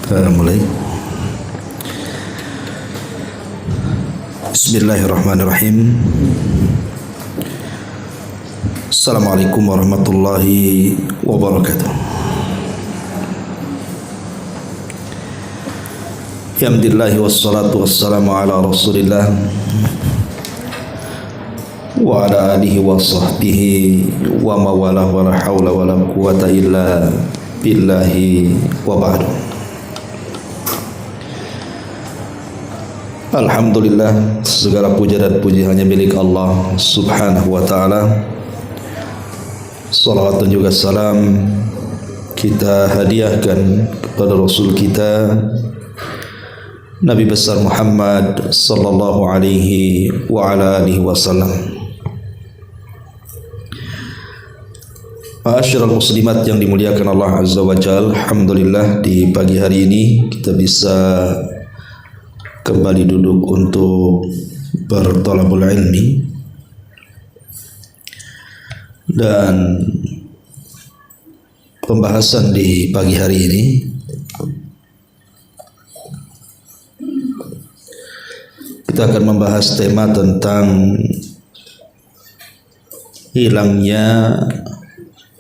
Mulai. Bismillahirrahmanirrahim. Assalamualaikum warahmatullahi wabarakatuh. Alhamdulillah wassalatu wassalamu ala Rasulillah wa ala alihi wa sahbihi wa mawalah wa la hawla wa la quwata illa billahi wa ba'du. Alhamdulillah, segala puja dan puji hanya milik Allah subhanahu wa ta'ala. Salawat dan juga salam kita hadiahkan kepada Rasul kita Nabi besar Muhammad sallallahu alaihi wa ala alihi wasallam. Ma'asyiral muslimat yang dimuliakan Allah azza wa jalla, alhamdulillah di pagi hari ini kita bisa kembali duduk untuk berthalabul ilmi, dan pembahasan di pagi hari ini kita akan membahas tema tentang hilangnya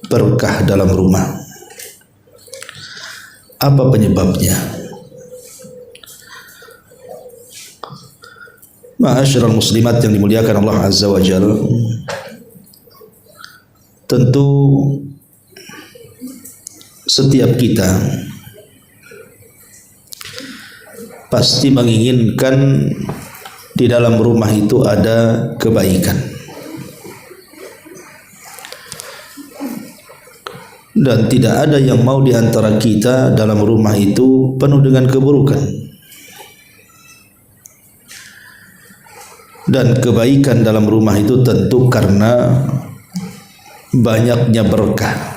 berkah dalam rumah. Apa penyebabnya? Ma'asyiral muslimat yang dimuliakan Allah azza wa jalla, tentu setiap kita pasti menginginkan di dalam rumah itu ada kebaikan, dan tidak ada yang mau di antara kita dalam rumah itu penuh dengan keburukan. Dan kebaikan dalam rumah itu tentu karena banyaknya berkah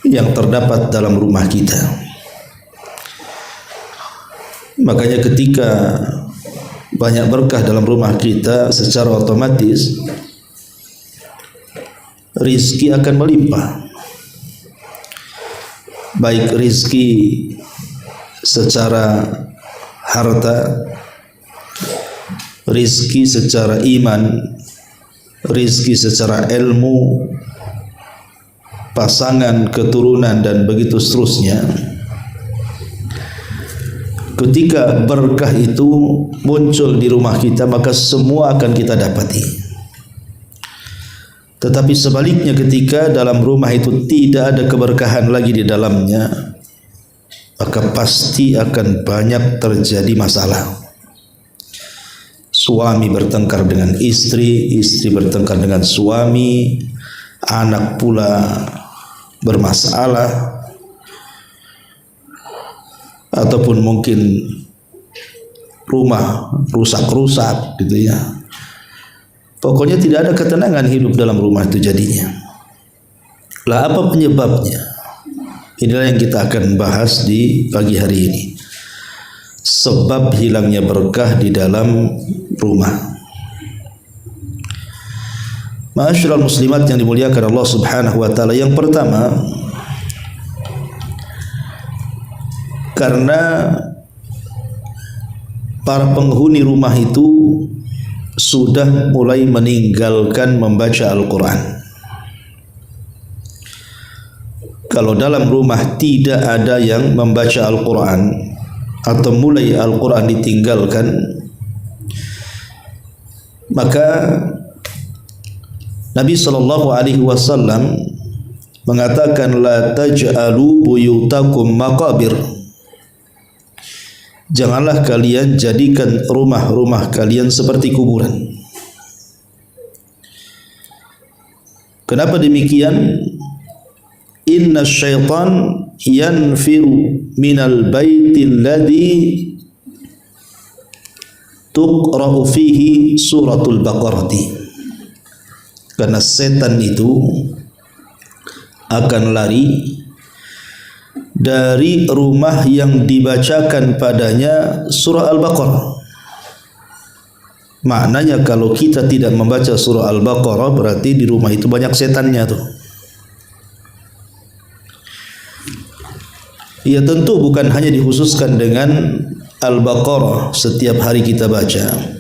yang terdapat dalam rumah kita. Makanya ketika banyak berkah dalam rumah kita, secara otomatis rizki akan melimpah. Baik rizki secara harta, rizki secara iman, rizki secara ilmu, pasangan, keturunan, dan begitu seterusnya. Ketika berkah itu muncul di rumah kita, maka semua akan kita dapati. Tetapi sebaliknya, ketika dalam rumah itu tidak ada keberkahan lagi di dalamnya, maka pasti akan banyak terjadi masalah. Suami bertengkar dengan istri, istri bertengkar dengan suami, anak pula bermasalah, ataupun mungkin rumah rusak-rusak gitu ya. Pokoknya tidak ada ketenangan hidup dalam rumah itu jadinya. Lah apa penyebabnya? Inilah yang kita akan bahas di pagi hari ini. Sebab hilangnya berkah di dalam rumah. Ma'asyiral muslimat yang dimuliakan Allah subhanahu wa ta'ala, yang pertama, karena para penghuni rumah itu sudah mulai meninggalkan membaca Al-Quran. Kalau dalam rumah tidak ada yang membaca Al-Quran, atau mulai Al-Quran ditinggalkan, maka Nabi SAW mengatakan, la taj'alu buyutakum maqabir. Janganlah kalian jadikan rumah-rumah kalian seperti kuburan. Kenapa demikian? Inna syaitan yanfiru minal baitil ladhi tuqra'u fihi suratul Baqarati. Karena setan itu akan lari dari rumah yang dibacakan padanya surah Al-Baqarah. Maknanya kalau kita tidak membaca surah Al-Baqarah, berarti di rumah itu banyak setannya tuh. Ya tentu bukan hanya dikhususkan dengan Al-Baqarah setiap hari kita baca.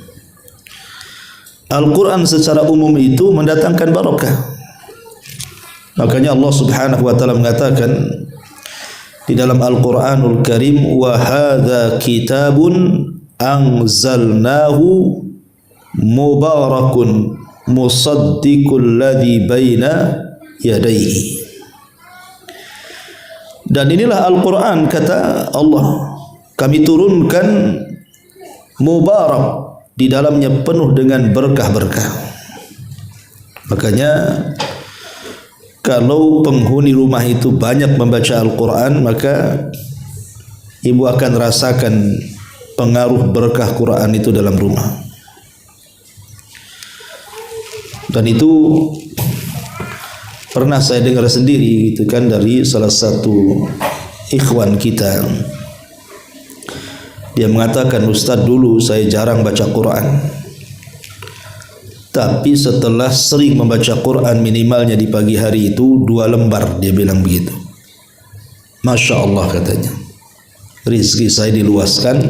Al-Quran secara umum itu mendatangkan barakah. Makanya Allah Subhanahu wa taala mengatakan di dalam Al-Qur'anul Karim, wa hadza kitabun anzalnahu mubarakun musaddiqul ladzi baina yadayhi. Dan inilah Al-Quran, kata Allah, kami turunkan mubarak, di dalamnya penuh dengan berkah-berkah. Makanya kalau penghuni rumah itu banyak membaca Al-Quran, maka ibu akan rasakan pengaruh berkah Quran itu dalam rumah. Dan itu pernah saya dengar sendiri gitu kan, dari salah satu ikhwan kita. Dia mengatakan, Ustaz, dulu saya jarang baca Quran, tapi setelah sering membaca Quran, minimalnya di pagi hari itu 2 lembar, dia bilang begitu. Masya Allah, katanya, rizki saya diluaskan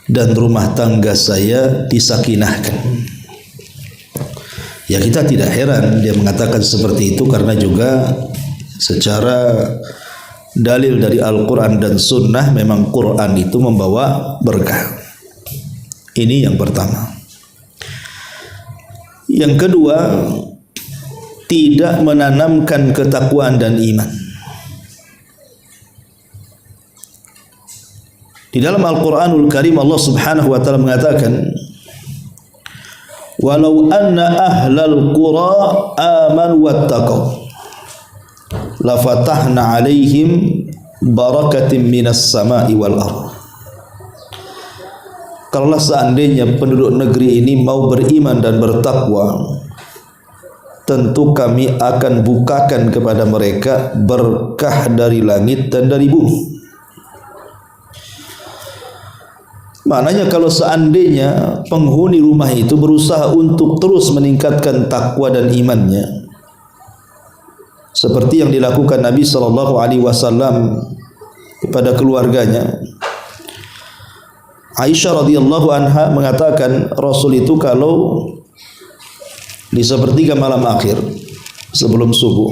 dan rumah tangga saya disakinahkan. Ya kita tidak heran dia mengatakan seperti itu, karena juga secara dalil dari Al-Quran dan Sunnah memang Quran itu membawa berkah. Ini yang pertama. Yang kedua, tidak menanamkan ketakwaan dan iman. Di dalam Al-Quranul Karim Allah Subhanahu wa taala mengatakan, walau anna ahlal qura amanu wattaqaw la fatahna alaihim barakatim minas sama'i wal ardh. Kalaulah seandainya penduduk negeri ini mau beriman dan bertakwa, tentu kami akan bukakan kepada mereka berkah dari langit dan dari bumi. Maknanya kalau seandainya penghuni rumah itu berusaha untuk terus meningkatkan takwa dan imannya, seperti yang dilakukan Nabi SAW kepada keluarganya. Aisyah radhiyallahu anha mengatakan, Rasul itu kalau di sepertiga malam akhir sebelum subuh,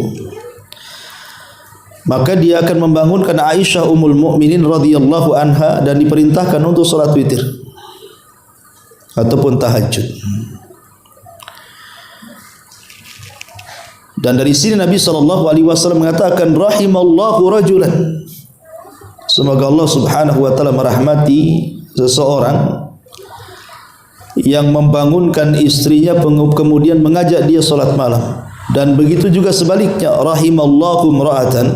maka dia akan membangunkan Aisyah ummul mukminin radhiyallahu anha dan diperintahkan untuk salat witir ataupun tahajud. Dan dari sini Nabi SAW mengatakan, rahimallahu rajulan, semoga Allah Subhanahu wa taala merahmati seseorang yang membangunkan istrinya kemudian mengajak dia salat malam. Dan begitu juga sebaliknya, rahimallahu imra'atan,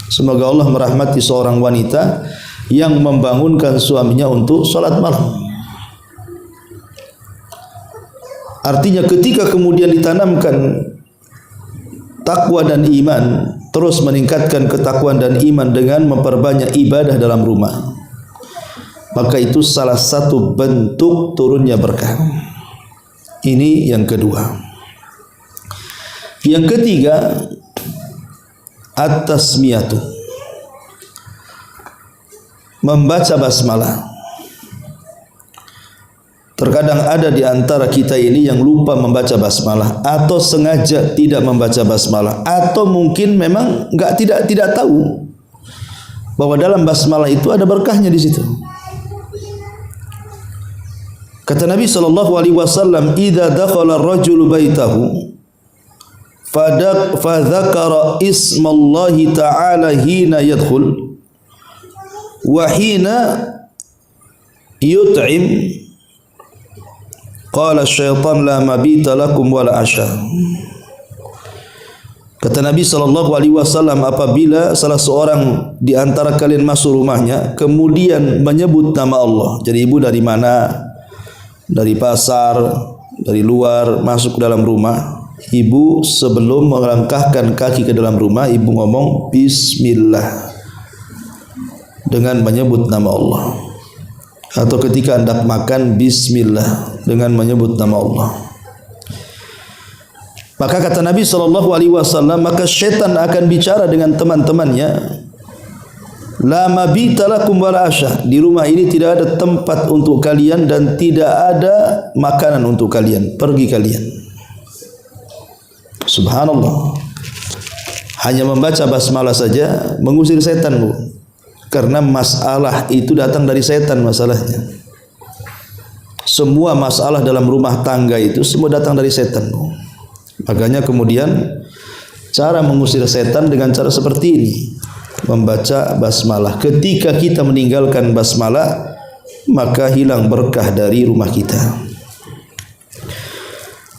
semoga Allah merahmati seorang wanita yang membangunkan suaminya untuk salat malam. Artinya ketika kemudian ditanamkan takwa dan iman, terus meningkatkan ketakwaan dan iman dengan memperbanyak ibadah dalam rumah, maka itu salah satu bentuk turunnya berkah. Ini yang kedua. Yang ketiga, at-tasmiyatu, membaca basmalah. Terkadang ada di antara kita ini yang lupa membaca basmalah, atau sengaja tidak membaca basmalah, atau mungkin memang tidak tahu bahwa dalam basmalah itu ada berkahnya di situ. Kata Nabi SAW, "Idza dakhala ar-rajulu baitahu fadzakara ismallahi ta'ala hina yadkhul wa hina yut'im qala syaitan la mabita lakum wala asya." Kata Nabi SAW, apabila salah seorang di antara kalian masuk rumahnya kemudian menyebut nama Allah. Jadi ibu dari mana? Dari pasar, dari luar masuk ke dalam rumah. Ibu sebelum melangkahkan kaki ke dalam rumah, ibu ngomong bismillah dengan menyebut nama Allah. Atau ketika hendak makan, bismillah dengan menyebut nama Allah. Maka kata Nabi SAW, maka syaitan akan bicara dengan teman-temannya La mabita lakum wala asya. Di rumah ini tidak ada tempat untuk kalian dan tidak ada makanan untuk kalian. Pergi kalian. Subhanallah. Hanya membaca basmalah saja mengusir setan, Bu. Karena masalah itu datang dari setan masalahnya. Semua masalah dalam rumah tangga itu semua datang dari setan, Bu. Makanya kemudian cara mengusir setan dengan cara seperti ini. Membaca basmalah. Ketika kita meninggalkan basmalah, maka hilang berkah dari rumah kita.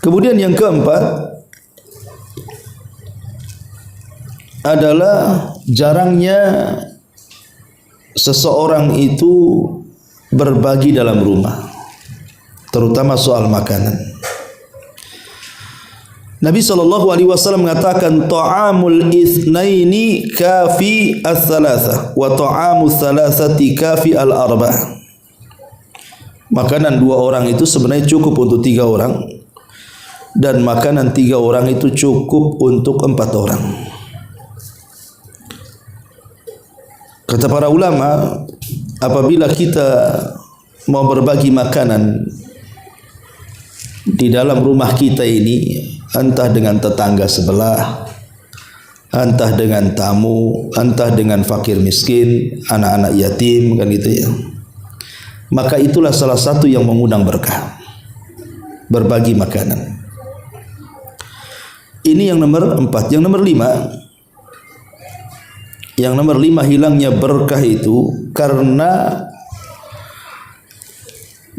Kemudian yang keempat adalah jarangnya seseorang itu berbagi dalam rumah, terutama soal makanan. Nabi SAW mengatakan ta'amul itsnaini kafi ats-tsalatsa wa ta'amul tsalatsati kafi al-arba'ah. Makanan 2 orang itu sebenarnya cukup untuk 3 orang dan makanan 3 orang itu cukup untuk 4 orang. Kata para ulama, apabila kita mau berbagi makanan di dalam rumah kita ini, entah dengan tetangga sebelah, entah dengan tamu, entah dengan fakir miskin, anak-anak yatim, kan gitu ya. Maka itulah salah satu yang mengundang berkah. Berbagi makanan. Ini yang nomor 4. Yang nomor 5. Yang nomor 5 hilangnya berkah itu karena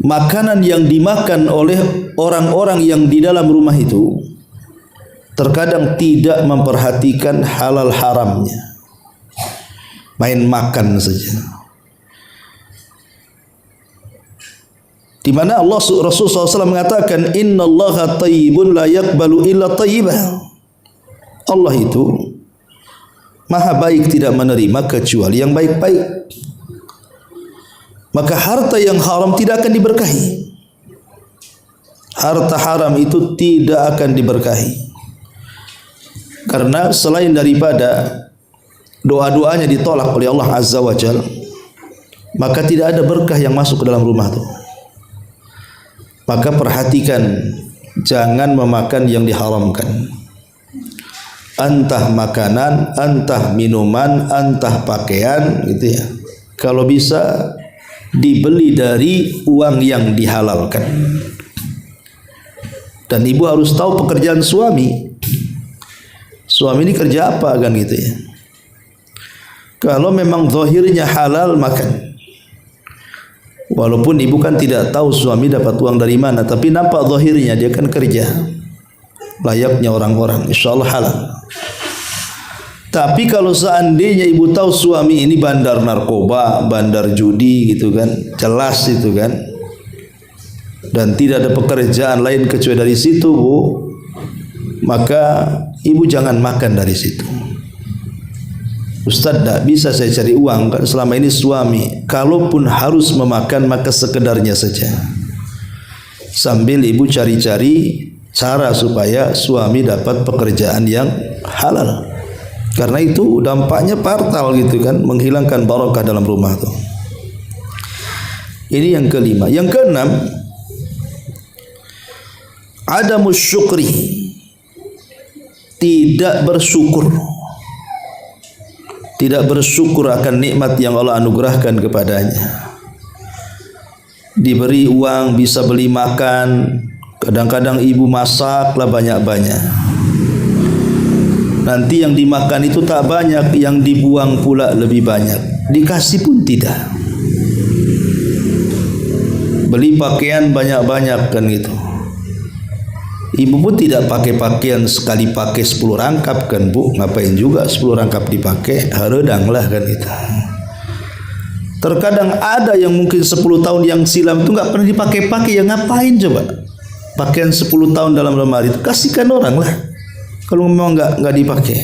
makanan yang dimakan oleh orang-orang yang di dalam rumah itu terkadang tidak memperhatikan halal haramnya, main makan saja. Di mana Rasul SAW mengatakan, Innallaha thayyibun la yaqbalu illa thayyibah. Allah itu maha baik, tidak menerima kecuali yang baik-baik. Maka harta yang haram tidak akan diberkahi. Harta haram itu tidak akan diberkahi. Karena selain daripada doa-doanya ditolak oleh Allah Azza wa Jalla, maka tidak ada berkah yang masuk ke dalam rumah itu. Maka perhatikan, jangan memakan yang diharamkan. Entah makanan, entah minuman, entah pakaian, gitu ya. Kalau bisa dibeli dari uang yang dihalalkan. Dan ibu harus tahu pekerjaan suami. Suami ini kerja apa, kan gitu ya. Kalau memang zahirnya halal, makan. Walaupun ibu kan tidak tahu suami dapat uang dari mana, tapi nampak zahirnya dia kan kerja. Layaknya orang-orang, insyaallah halal. Tapi kalau seandainya ibu tahu suami ini bandar narkoba, bandar judi gitu kan, jelas itu kan. Dan tidak ada pekerjaan lain kecuali dari situ, Bu, maka ibu jangan makan dari situ. Ustaz, tak bisa saya cari uang, kan selama ini suami. Kalaupun harus memakan, maka sekedarnya saja. Sambil ibu cari-cari cara supaya suami dapat pekerjaan yang halal. Karena itu dampaknya fatal gitu kan, menghilangkan barakah dalam rumah itu. Ini yang kelima. Yang keenam, adamus syukri, tidak bersyukur. Tidak bersyukur akan nikmat yang Allah anugerahkan kepadanya. Diberi uang bisa beli makan, kadang-kadang ibu masaklah banyak-banyak. Nanti yang dimakan itu tak banyak, yang dibuang pula lebih banyak. Dikasih pun tidak. Beli pakaian banyak-banyak kan gitu. Ibu pun tidak pakai pakaian sekali pakai 10 rangkap kan, Bu. Ngapain juga 10 rangkap dipakai, haredang lah kan itu. Terkadang ada yang mungkin 10 tahun yang silam itu nggak pernah dipakai-pakai, ya ngapain coba? Pakaian 10 tahun dalam lemari itu kasihkan orang lah. Kalau memang nggak dipakai.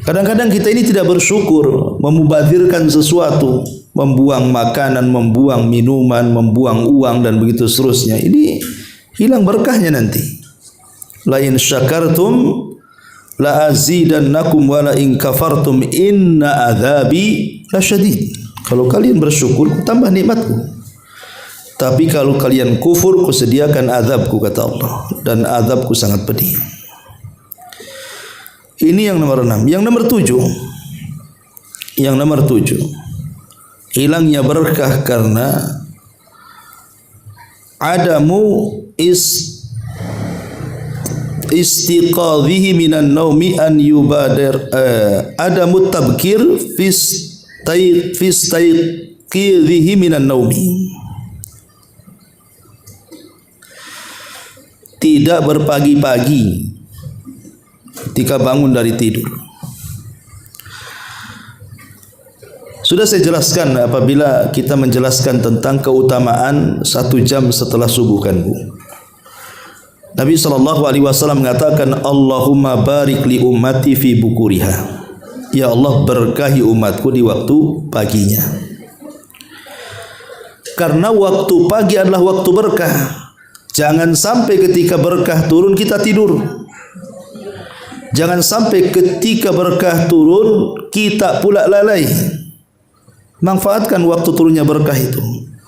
Kadang-kadang kita ini tidak bersyukur, memubazirkan sesuatu, membuang makanan, membuang minuman, membuang uang dan begitu seterusnya. Ini hilang berkahnya nanti. La in syakartum la azidannakum wa la in kafartum inna adzabi lasyadid. Kalau kalian bersyukur, ku tambah nikmatku. Tapi kalau kalian kufur, ku sediakan azabku, kata Allah, dan azabku sangat pedih. Ini yang nomor 6. Yang nomor 7. Yang nomor 7. Hilangnya berkah karena adamu istiqadhihi minan naumi an yubadir adamu tabkir fistayqidhihi minan naumi. Tidak berpagi-pagi ketika bangun dari tidur. Sudah saya jelaskan apabila kita menjelaskan tentang keutamaan 1 jam setelah subuh kan Bu. Nabi SAW mengatakan, Allahumma barik li ummati fi bukuriha. Ya Allah, berkahi umatku di waktu paginya. Karena waktu pagi adalah waktu berkah. Jangan sampai ketika berkah turun kita tidur. Jangan sampai ketika berkah turun kita pula lalai. Manfaatkan waktu turunnya berkah itu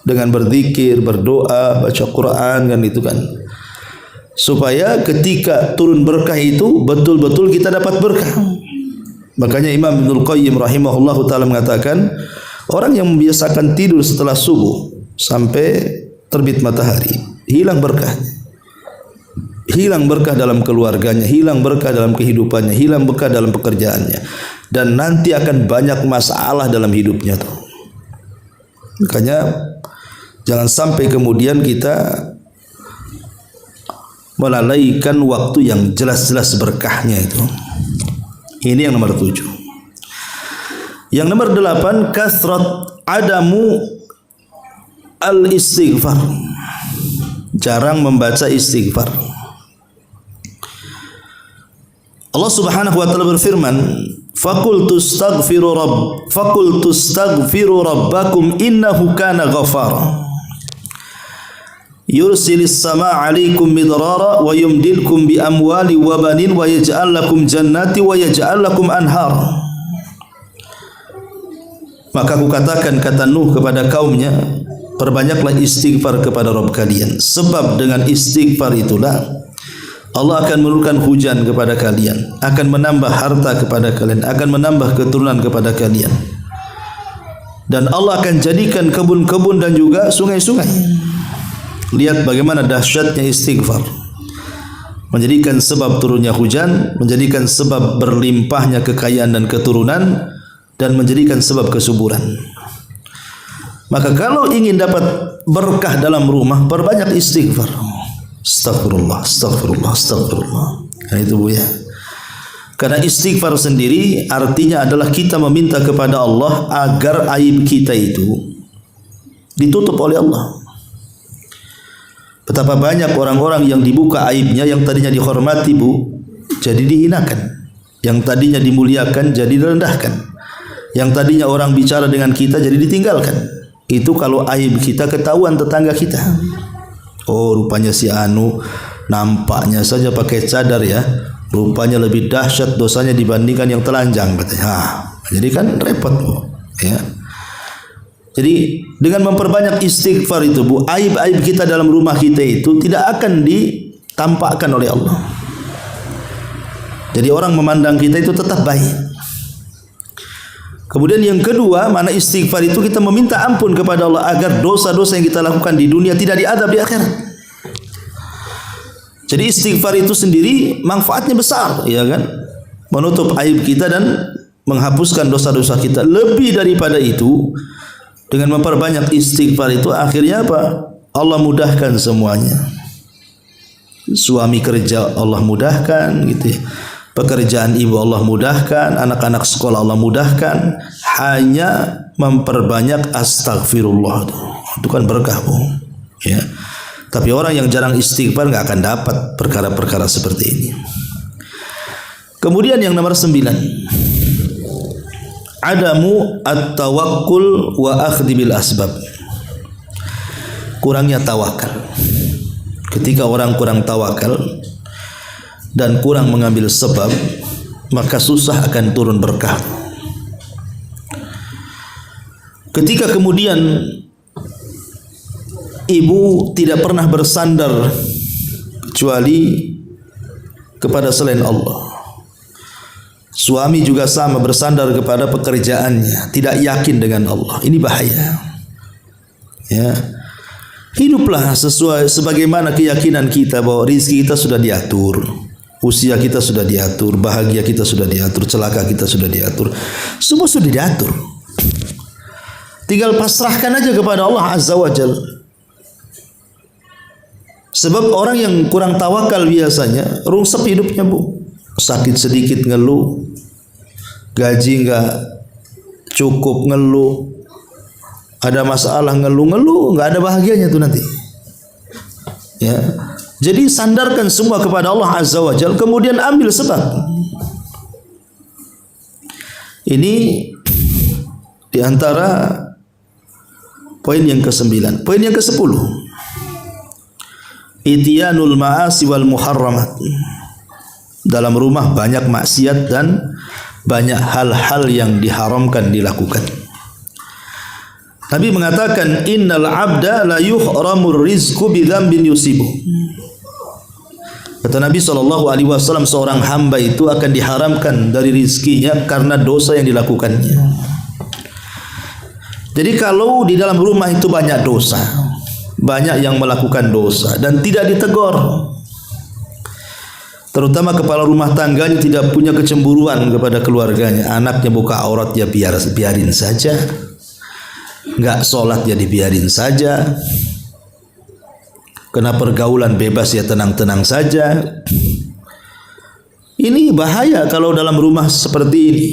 dengan berzikir, berdoa, baca Quran kan itu kan. Supaya ketika turun berkah itu betul-betul kita dapat berkah. Makanya Imam Ibnul Qayyim rahimahullahu taala mengatakan, orang yang membiasakan tidur setelah subuh sampai terbit matahari, hilang berkahnya. Hilang berkah dalam keluarganya, hilang berkah dalam kehidupannya, hilang berkah dalam pekerjaannya, dan nanti akan banyak masalah dalam hidupnya tuh. Makanya jangan sampai kemudian kita melalaikan waktu yang jelas-jelas berkahnya itu. Ini yang nomor 7. Yang nomor 8, kasrat adamu al-istighfar. Jarang membaca istighfar. Allah Subhanahu wa taala berfirman, Faqultu astaghfiru rabbakum innahu kana ghafara. Yursilis samaa 'alaikum midrara wa yumdilkum bi amwali wa banin wa yaj'al lakum jannati wa yaj'al lakum anhar. Maka aku katakan, kata Nuh kepada kaumnya, perbanyaklah istighfar kepada Rabb kalian, sebab dengan istighfar itulah Allah akan menurunkan hujan kepada kalian, akan menambah harta kepada kalian, akan menambah keturunan kepada kalian, dan Allah akan jadikan kebun-kebun dan juga sungai-sungai. Lihat bagaimana dahsyatnya istighfar, menjadikan sebab turunnya hujan, menjadikan sebab berlimpahnya kekayaan dan keturunan, dan menjadikan sebab kesuburan. Maka kalau ingin dapat berkah dalam rumah, perbanyak istighfar. Astagfirullah, astagfirullah, astagfirullah. Nah, itu Bu ya. Karena istighfar sendiri artinya adalah kita meminta kepada Allah agar aib kita itu ditutup oleh Allah. Betapa banyak orang-orang yang dibuka aibnya, yang tadinya dihormati Bu, jadi dihinakan. Yang tadinya dimuliakan jadi direndahkan. Yang tadinya orang bicara dengan kita jadi ditinggalkan. Itu kalau aib kita ketahuan tetangga kita. Oh, rupanya si Anu nampaknya saja pakai cadar ya, rupanya lebih dahsyat dosanya dibandingkan yang telanjang katanya. Jadi kan repot Bu ya. Jadi dengan memperbanyak istighfar itu Bu, aib-aib kita dalam rumah kita itu tidak akan ditampakkan oleh Allah. Jadi orang memandang kita itu tetap baik. Kemudian yang kedua, mana istighfar itu kita meminta ampun kepada Allah agar dosa-dosa yang kita lakukan di dunia tidak diadab di akhirat. Jadi istighfar itu sendiri manfaatnya besar, ya kan? Menutup aib kita dan menghapuskan dosa-dosa kita. Lebih daripada itu, dengan memperbanyak istighfar itu akhirnya apa? Allah mudahkan semuanya. Suami kerja Allah mudahkan gitu ya. Pekerjaan ibu Allah mudahkan, anak-anak sekolah Allah mudahkan, hanya memperbanyak astagfirullah itu kan berkah Bu ya. Tapi orang yang jarang istighfar nggak akan dapat perkara-perkara seperti ini. Kemudian yang nomor 9, adamu at-tawakkul wa akhdhi bil asbab. Kurangnya tawakal. Ketika orang kurang tawakal dan kurang mengambil sebab, maka susah akan turun berkah. Ketika kemudian ibu tidak pernah bersandar kecuali kepada selain Allah. Suami juga sama, bersandar kepada pekerjaannya, tidak yakin dengan Allah. Ini bahaya. Ya. Hiduplah sesuai sebagaimana keyakinan kita bahwa rizki kita sudah diatur, usia kita sudah diatur, bahagia kita sudah diatur, celaka kita sudah diatur. Semua sudah diatur. Tinggal pasrahkan aja kepada Allah Azza wa Jalla. Sebab orang yang kurang tawakal biasanya rungsep hidupnya, Bu. Sakit sedikit ngeluh, gaji enggak cukup ngeluh, ada masalah ngeluh, enggak ada bahagianya tuh nanti. Ya. Jadi sandarkan semua kepada Allah Azza wa Jalla, kemudian ambil sebab. Ini di antara poin yang ke-9. Poin yang ke-10. Ityanul ma'asi wal muharramat. Dalam rumah banyak maksiat dan banyak hal-hal yang diharamkan dilakukan. Nabi mengatakan innal abda la yuhramur rizqu bi dzambin yusibu. Kata Nabi SAW, seorang hamba itu akan diharamkan dari rizkinya karena dosa yang dilakukannya. Jadi kalau di dalam rumah itu banyak dosa, banyak yang melakukan dosa dan tidak ditegur, terutama kepala rumah tangganya tidak punya kecemburuan kepada keluarganya, anaknya buka aurat ya biarin saja, nggak sholat ya dibiarin saja, kena pergaulan bebas ya tenang-tenang saja. Ini bahaya kalau dalam rumah seperti ini,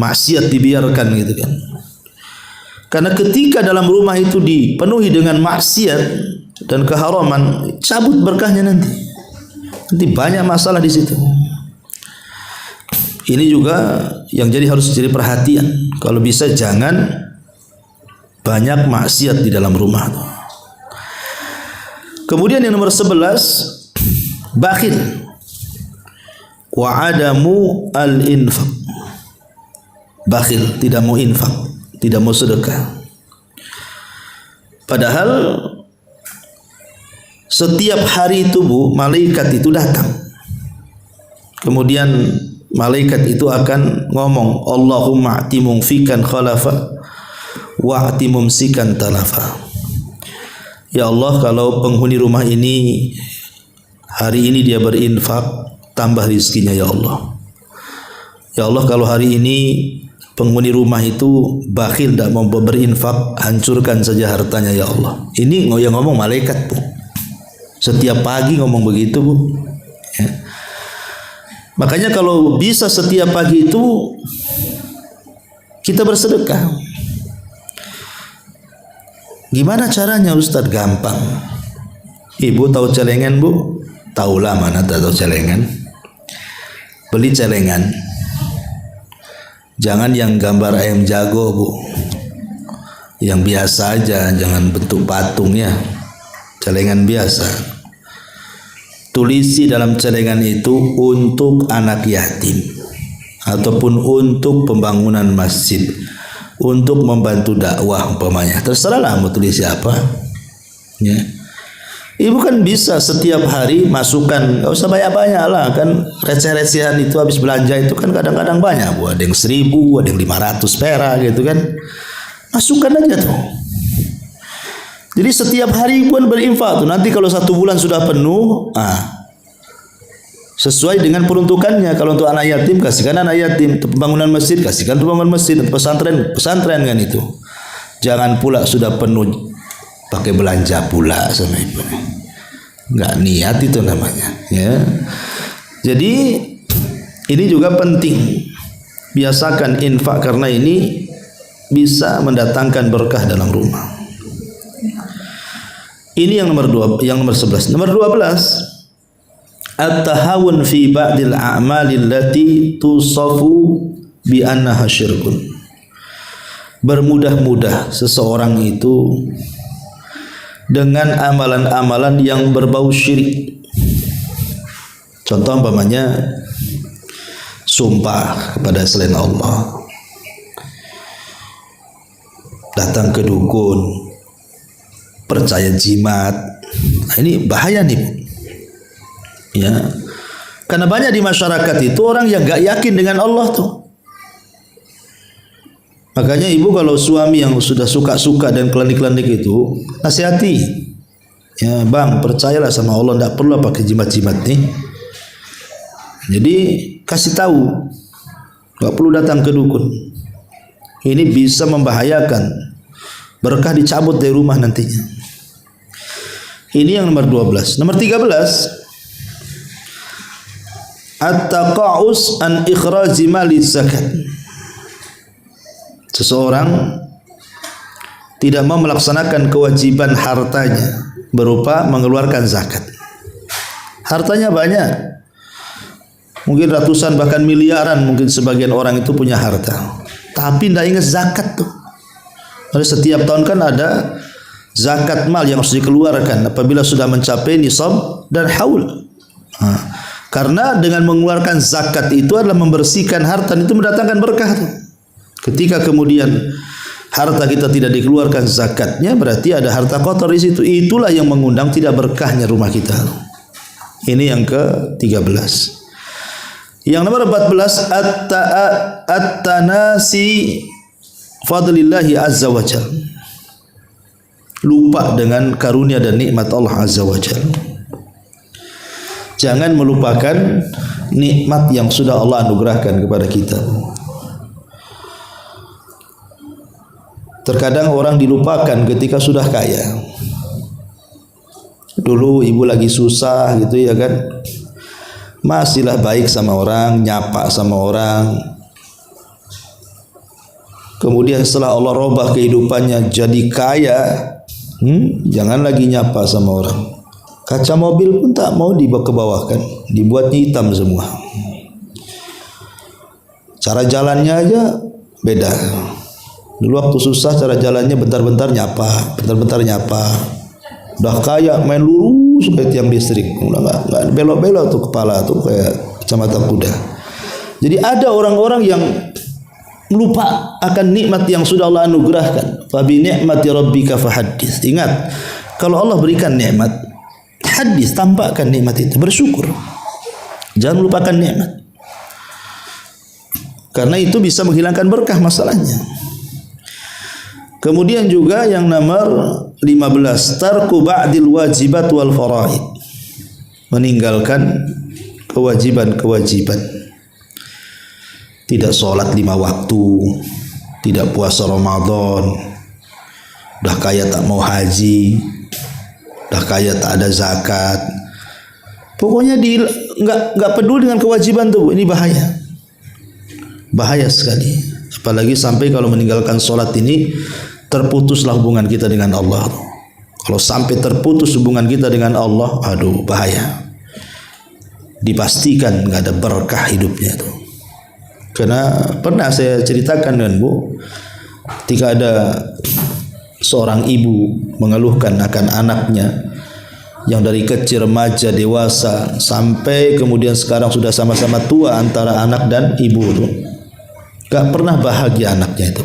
maksiat dibiarkan gitu kan. Karena ketika dalam rumah itu dipenuhi dengan maksiat dan keharaman, cabut berkahnya nanti. Nanti banyak masalah di situ. Ini juga yang harus jadi perhatian. Kalau bisa jangan banyak maksiat di dalam rumah. Kemudian yang nomor 11, bakhil wa adamu al-infaq. Bakhil, tidak mau infak, tidak mau sedekah. Padahal setiap hari itu, Bu, malaikat itu datang. Kemudian malaikat itu akan ngomong, Allahumma a'ti mumfikan khalafa wa a'ti mumsikan talafa. Ya Allah, kalau penghuni rumah ini hari ini dia berinfak, tambah rizkinya ya Allah. Ya Allah, kalau hari ini penghuni rumah itu bakhil, tidak mau berinfak, hancurkan saja hartanya ya Allah. Ini yang ngomong malaikat, Bu. Setiap pagi ngomong begitu, Bu. Ya. Makanya kalau bisa setiap pagi itu kita bersedekah. Gimana caranya, Ustaz? Gampang. Ibu tahu celengan, Bu? Tahulah, mana tahu celengan. Beli celengan. Jangan yang gambar ayam jago, Bu. Yang biasa aja, jangan bentuk patung ya. Celengan biasa. Tulisi dalam celengan itu untuk anak yatim ataupun untuk pembangunan masjid, untuk membantu dakwah umpamanya. Terserahlah mau tulis siapa. Ya. Ibu kan bisa setiap hari masukkan, gak usah banyak-banyak lah kan, receh-recehan itu habis belanja itu kan kadang-kadang banyak, Bu. Ada yang 1.000, ada yang 500 perak gitu kan. Masukkan aja tuh. Jadi setiap hari pun berinfak tuh. Nanti kalau 1 bulan sudah penuh, sesuai dengan peruntukannya. Kalau untuk anak yatim, kasihkan anak yatim. Untuk pembangunan masjid, kasihkan untuk pembangunan masjid. Untuk pesantren kan itu. Jangan pula sudah penuh pakai belanja pula sama ibu. Enggak niat itu namanya, ya. Jadi ini juga penting. Biasakan infak karena ini bisa mendatangkan berkah dalam rumah. Ini yang nomor 11. Nomor 12, at-tahawun fi ba'dil a'mali allati tusafu bi annaha syirkun. Bermudah-mudah seseorang itu dengan amalan-amalan yang berbau syirik. Contoh umpamanya sumpah kepada selain Allah, datang ke dukun, percaya jimat. Nah, ini bahaya nih, ya. Karena banyak di masyarakat itu orang yang gak yakin dengan Allah tuh. Makanya ibu kalau suami yang sudah suka-suka dan klinik-klinik itu, nasihati, ya bang, percayalah sama Allah, tidak perlu pakai jimat-jimat nih. Jadi kasih tahu, gak perlu datang ke dukun. Ini bisa membahayakan, berkah dicabut dari rumah nantinya. Ini yang nomor 12. Nomor 13, at-taqa'us an ikhraji mali zakat. Seseorang tidak mau melaksanakan kewajiban hartanya berupa mengeluarkan zakat. Hartanya banyak, mungkin ratusan bahkan miliaran, mungkin sebagian orang itu punya harta, tapi tidak ingat zakat tuh. Jadi setiap tahun kan ada zakat mal yang harus dikeluarkan apabila sudah mencapai nisab dan haul. Karena dengan mengeluarkan zakat itu adalah membersihkan harta, itu mendatangkan berkah tuh. Ketika kemudian harta kita tidak dikeluarkan zakatnya, berarti ada harta kotor di situ. Itulah yang mengundang tidak berkahnya rumah kita. Ini yang ke-13. Yang nomor 14, at-tanasi fadlillahi azza wa jalla. Lupa dengan karunia dan nikmat Allah azza wa jalla. Jangan melupakan nikmat yang sudah Allah anugerahkan kepada kita. Terkadang orang dilupakan ketika sudah kaya. Dulu ibu lagi susah gitu ya kan, masihlah baik sama orang, nyapa sama orang. Kemudian setelah Allah robah kehidupannya jadi kaya, jangan lagi nyapa sama orang. Kaca mobil pun tak mau dibawahkan, dibuatnya hitam semua. Cara jalannya aja beda. Dulu waktu susah cara jalannya bentar-bentar nyapa, bentar-bentar nyapa. Udah kaya main lurus seperti tiang listrik, udah nggak belok-belok tuh kepala tuh kayak kacamata kuda. Jadi ada orang-orang yang lupa akan nikmat yang sudah Allah anugerahkan. Fa bi ni'mati rabbika fahaddits. Ingat, kalau Allah berikan nikmat, hadis, tampakkan nikmat itu, bersyukur. Jangan lupakan nikmat. Karena itu bisa menghilangkan berkah masalahnya. Kemudian juga yang nomor 15, tarku ba'dil wajibat wal faraid. Meninggalkan kewajiban-kewajiban. Tidak sholat 5 waktu, tidak puasa Ramadan, udah kaya tak mau haji, udah kaya tak ada zakat. Pokoknya nggak peduli dengan kewajiban tuh. Ini bahaya sekali. Apalagi sampai kalau meninggalkan sholat ini terputuslah hubungan kita dengan Allah. Kalau sampai terputus hubungan kita dengan Allah, aduh bahaya. Dipastikan nggak ada berkah hidupnya tuh. Karena pernah saya ceritakan dengan Bu, ketika ada seorang ibu mengeluhkan akan anaknya yang dari kecil, remaja, dewasa, sampai kemudian sekarang sudah sama-sama tua antara anak dan ibu itu, gak pernah bahagia anaknya itu.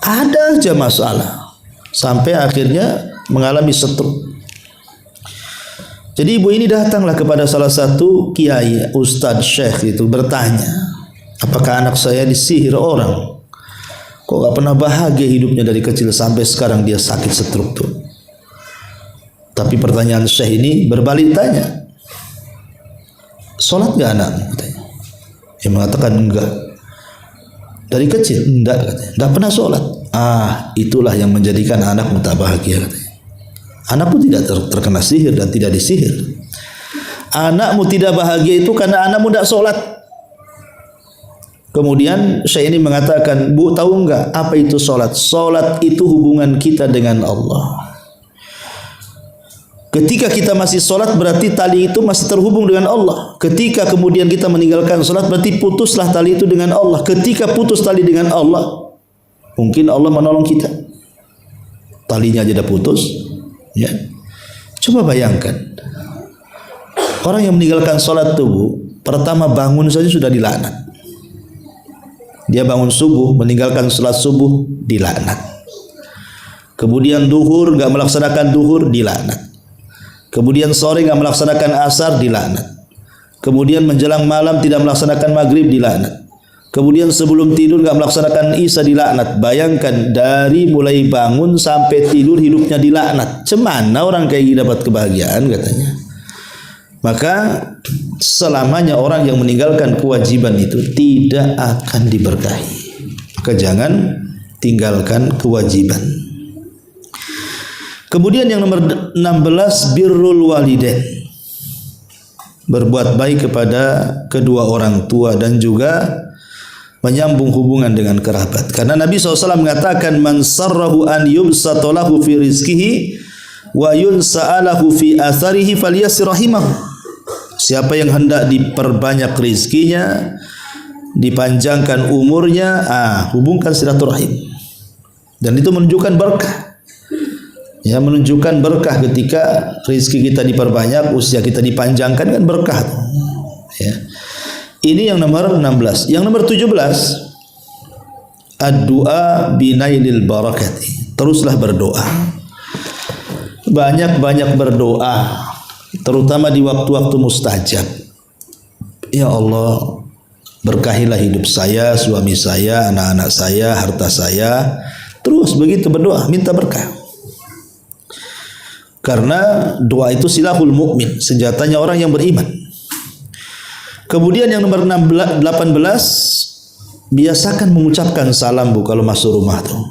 Ada aja masalah, sampai akhirnya mengalami stroke. Jadi ibu ini datanglah kepada salah satu kiai, ustadz, syekh itu, bertanya, apakah anak saya disihir orang? Kok gak pernah bahagia hidupnya dari kecil sampai sekarang dia sakit stroke tuh. Tapi pertanyaan syekh ini berbalik tanya, sholat gak anakmu? Katanya. Dia mengatakan enggak. Dari kecil enggak, katanya. Enggak pernah sholat. Itulah yang menjadikan anakmu tak bahagia, katanya. Anakmu tidak terkena sihir dan tidak disihir. Anakmu tidak bahagia itu karena anakmu tidak sholat. Kemudian Syekh ini mengatakan, Bu, tahu enggak apa itu sholat? Sholat itu hubungan kita dengan Allah. Ketika kita masih sholat berarti tali itu masih terhubung dengan Allah. Ketika kemudian kita meninggalkan sholat berarti putuslah tali itu dengan Allah. Ketika putus tali dengan Allah, mungkin Allah menolong kita. Talinya aja dah putus. Ya. Coba bayangkan, orang yang meninggalkan sholat tuh, Bu, pertama bangun saja sudah dilaknat. Dia bangun subuh, meninggalkan salat subuh, dilaknat. Kemudian duhur nggak melaksanakan duhur, dilaknat. Kemudian sore nggak melaksanakan asar, dilaknat. Kemudian menjelang malam tidak melaksanakan maghrib, dilaknat. Kemudian sebelum tidur nggak melaksanakan isya, dilaknat. Bayangkan dari mulai bangun sampai tidur hidupnya dilaknat. Cemana orang kayak gini dapat kebahagiaan katanya. Maka selamanya orang yang meninggalkan kewajiban itu tidak akan diberkahi. Maka jangan tinggalkan kewajiban. Kemudian yang nomor 16, birrul walidain. Berbuat baik kepada kedua orang tua dan juga menyambung hubungan dengan kerabat. Karena Nabi SAW mengatakan, man sarrahu an yubsatalahu fi rizkihi wa yunsa'alahu fi atharihi falyasir rahimahu. Siapa yang hendak diperbanyak rizkinya, dipanjangkan umurnya, hubungkan silaturahim. Dan itu menunjukkan berkah. Ya, menunjukkan berkah ketika rizki kita diperbanyak, usia kita dipanjangkan, kan berkah. Ya. Ini yang nomor 16. Yang nomor 17, ad-du'a binailil barakati. Teruslah berdoa. Banyak-banyak berdoa, terutama di waktu-waktu mustajab. Ya Allah, berkahilah hidup saya, suami saya, anak-anak saya, harta saya. Terus begitu berdoa, minta berkah. Karena doa itu silahul mukmin, senjatanya orang yang beriman. Kemudian yang nomor 18, biasakan mengucapkan salam bu kalau masuk rumah tuh.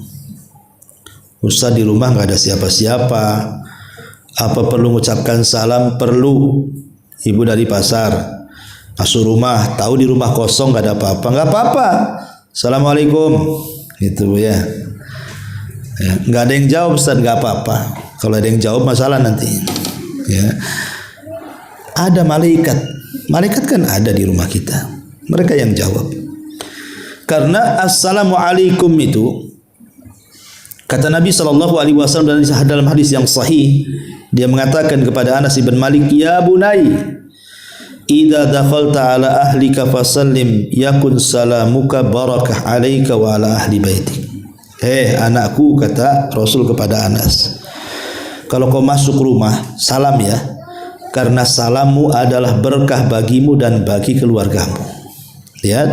Ustaz, di rumah nggak ada siapa-siapa, apa perlu mengucapkan salam? Perlu. Ibu dari pasar masuk rumah, tahu di rumah kosong nggak ada apa-apa, nggak apa-apa. Assalamualaikum, itu ya. Nggak ada yang jawab, Ustaz, nggak apa-apa. Kalau ada yang jawab masalah nanti. Ya. Ada malaikat kan ada di rumah kita. Mereka yang jawab. Karena assalamualaikum itu, kata Nabi SAW dalam hadis yang sahih, dia mengatakan kepada Anas bin Malik, ya bunai, idza dakhalta ala ahlika fasallim yakun salamuka barakah alaika wa ala ahli baitik. Anakku, kata Rasul kepada Anas, kalau kau masuk rumah, salam ya, karena salammu adalah berkah bagimu dan bagi keluargamu. Lihat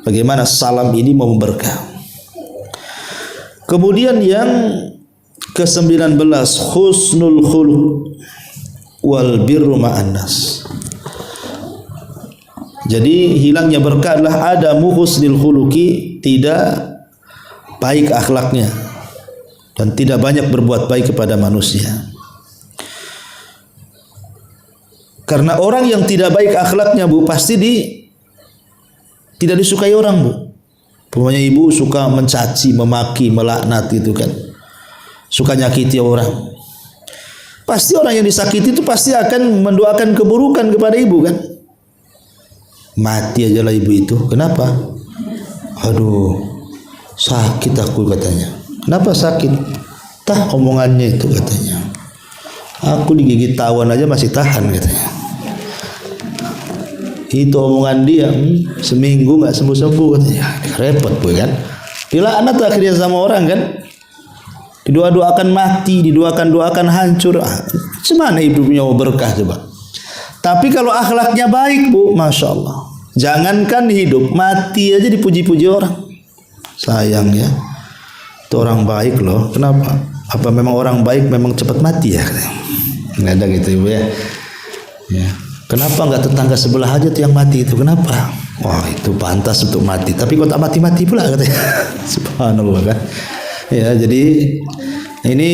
bagaimana salam ini mau berkah. Kemudian yang ke-19, husnul khuluq wal birru ma'an nas. Jadi hilangnya berkah adalah adamu husnul khuluqi, tidak baik akhlaknya dan tidak banyak berbuat baik kepada manusia. Karena orang yang tidak baik akhlaknya bu, pasti tidak disukai orang bu. Pokoknya ibu suka mencaci, memaki, melaknat gitu kan, suka nyakiti orang. Pasti orang yang disakiti itu pasti akan mendoakan keburukan kepada ibu kan. Mati aja lah ibu itu. Kenapa? Aduh, sakit aku katanya. Kenapa sakit? Tah omongannya itu katanya. Aku digigit tawon aja masih tahan katanya. Itu omongan dia, seminggu nggak sembuh-sembuh katanya. Repot bu kan. Dilaknat akhirnya sama orang kan. Didoa-doakan mati, didoakan hancur. Semana hidupnya mau berkah coba. Tapi kalau akhlaknya baik bu, masya Allah. Jangankan hidup, mati aja dipuji-puji orang. Sayang ya. Itu orang baik loh. Kenapa? Apa memang orang baik memang cepat mati ya? Nggak ada gitu ibu ya. Ya. Kenapa nggak tetangga sebelah aja tuh yang mati itu? Kenapa? Wah itu pantas untuk mati. Tapi kok tak mati-mati pula katanya. Subhanallah kan. Ya jadi ini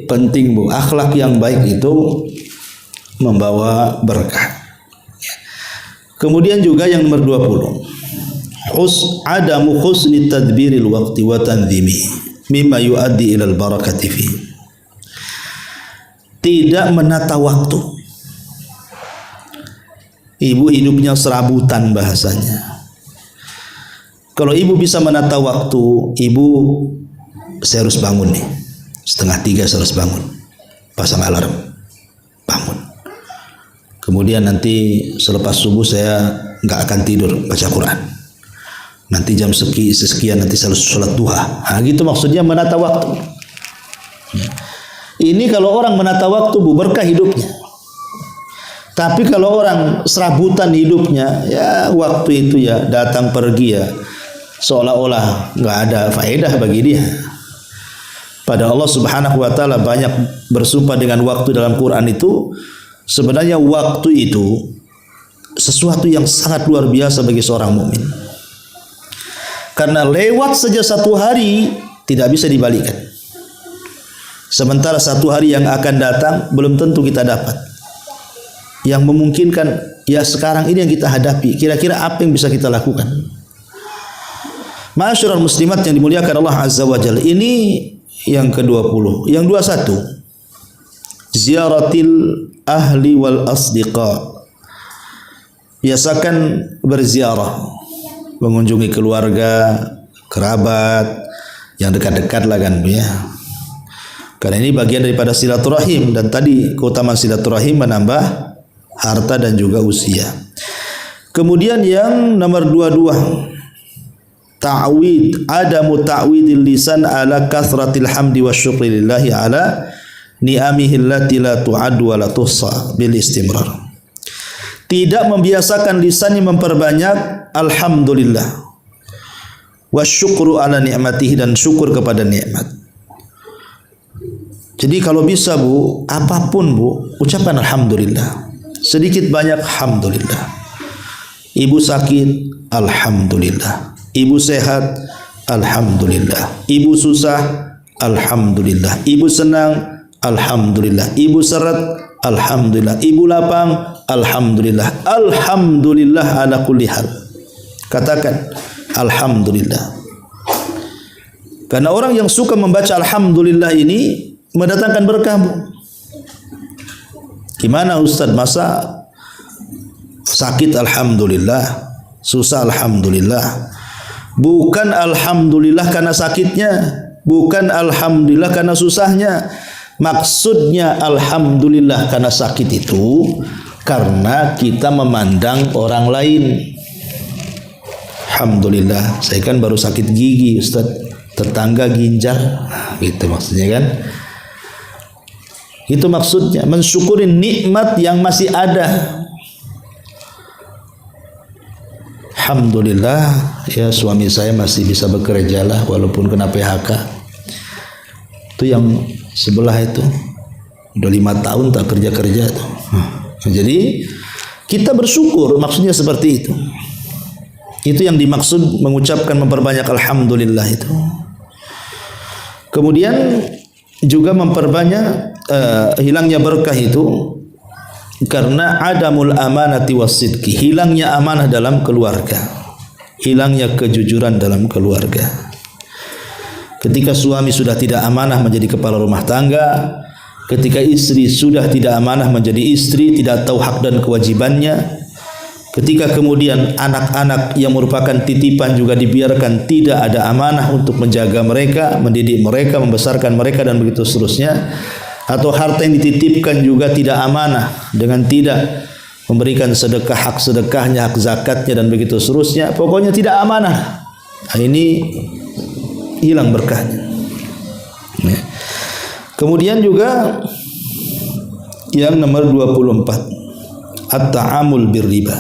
penting bu. Akhlak yang baik itu membawa berkah. Kemudian juga yang nomor 20, adamu husni tadbiril waqti wa tanzimi mimma yuaddi ilal barakati fi. Tidak menata waktu. Ibu hidupnya serabutan bahasanya. Kalau ibu bisa menata waktu, ibu, saya harus bangun nih 2:30 saya harus bangun, pasang alarm, bangun. Kemudian nanti selepas subuh saya nggak akan tidur baca Quran. Nanti jam sekian nanti saya sholat duha. Nah, gitu maksudnya menata waktu. Ini kalau orang menata waktu, Bu, berkah hidupnya. Tapi kalau orang serabutan hidupnya, ya waktu itu ya datang pergi ya seolah-olah nggak ada faedah bagi dia. Pada Allah Subhanahu wa taala banyak bersumpah dengan waktu dalam Quran itu. Sebenarnya waktu itu sesuatu yang sangat luar biasa bagi seorang mukmin. Karena lewat saja satu hari tidak bisa dibalikkan. Sementara satu hari yang akan datang belum tentu kita dapat. Yang memungkinkan ya sekarang ini yang kita hadapi. Kira-kira apa yang bisa kita lakukan? Ma'asyiral muslimat yang dimuliakan Allah Azza wa Jalla. Ini yang ke-20. Yang 21. Ziaratil ahli wal asdiqa. Biasakan berziarah, mengunjungi keluarga, kerabat yang dekat-dekat lah kan ya. Karena ini bagian daripada silaturahim, dan tadi keutamaan silaturahim menambah harta dan juga usia. Kemudian yang nomor 22, ta'wid, adamu ta'widil lisan ala kathratil hamdi wa syukri lillahi ala ni'amihi allati la tu'addu wa la tuhsa bil istimrar. Tidak membiasakan lisannya memperbanyak alhamdulillah wa syukru ala ni'matihi, dan syukur kepada nikmat. Jadi kalau bisa, Bu, apapun, Bu, ucapkan alhamdulillah. Sedikit banyak alhamdulillah. Ibu sakit, alhamdulillah. Ibu sehat, alhamdulillah. Ibu susah, alhamdulillah. Ibu senang, alhamdulillah. Ibu seret, alhamdulillah. Ibu lapang, alhamdulillah. Alhamdulillah ala kulli hal. Katakan alhamdulillah. Karena orang yang suka membaca alhamdulillah ini mendatangkan berkah, Bu. Gimana Ustaz, masa sakit alhamdulillah, susah alhamdulillah? Bukan alhamdulillah karena sakitnya, bukan alhamdulillah karena susahnya. Maksudnya alhamdulillah karena sakit itu karena kita memandang orang lain. Alhamdulillah, saya kan baru sakit gigi Ustaz, tetangga ginjal, gitu maksudnya kan. Itu maksudnya mensyukuri nikmat yang masih ada. Alhamdulillah ya suami saya masih bisa bekerja lah walaupun kena PHK. Itu yang sebelah itu udah 5 tahun tak kerja-kerja tuh. Jadi kita bersyukur, maksudnya seperti itu. Itu yang dimaksud mengucapkan memperbanyak alhamdulillah itu. Kemudian juga memperbanyak hilangnya berkah itu karena adamul amanati wasidqi, hilangnya amanah dalam keluarga, hilangnya kejujuran dalam keluarga. Ketika suami sudah tidak amanah menjadi kepala rumah tangga, ketika istri sudah tidak amanah menjadi istri, tidak tahu hak dan kewajibannya, ketika kemudian anak-anak yang merupakan titipan juga dibiarkan tidak ada amanah untuk menjaga mereka, mendidik mereka, membesarkan mereka dan begitu seterusnya, atau harta yang dititipkan juga tidak amanah dengan tidak memberikan sedekah, hak sedekahnya, hak zakatnya dan begitu seterusnya, pokoknya tidak amanah. Nah, ini hilang berkahnya. Kemudian juga yang nomor 24, at-ta'amul birriba,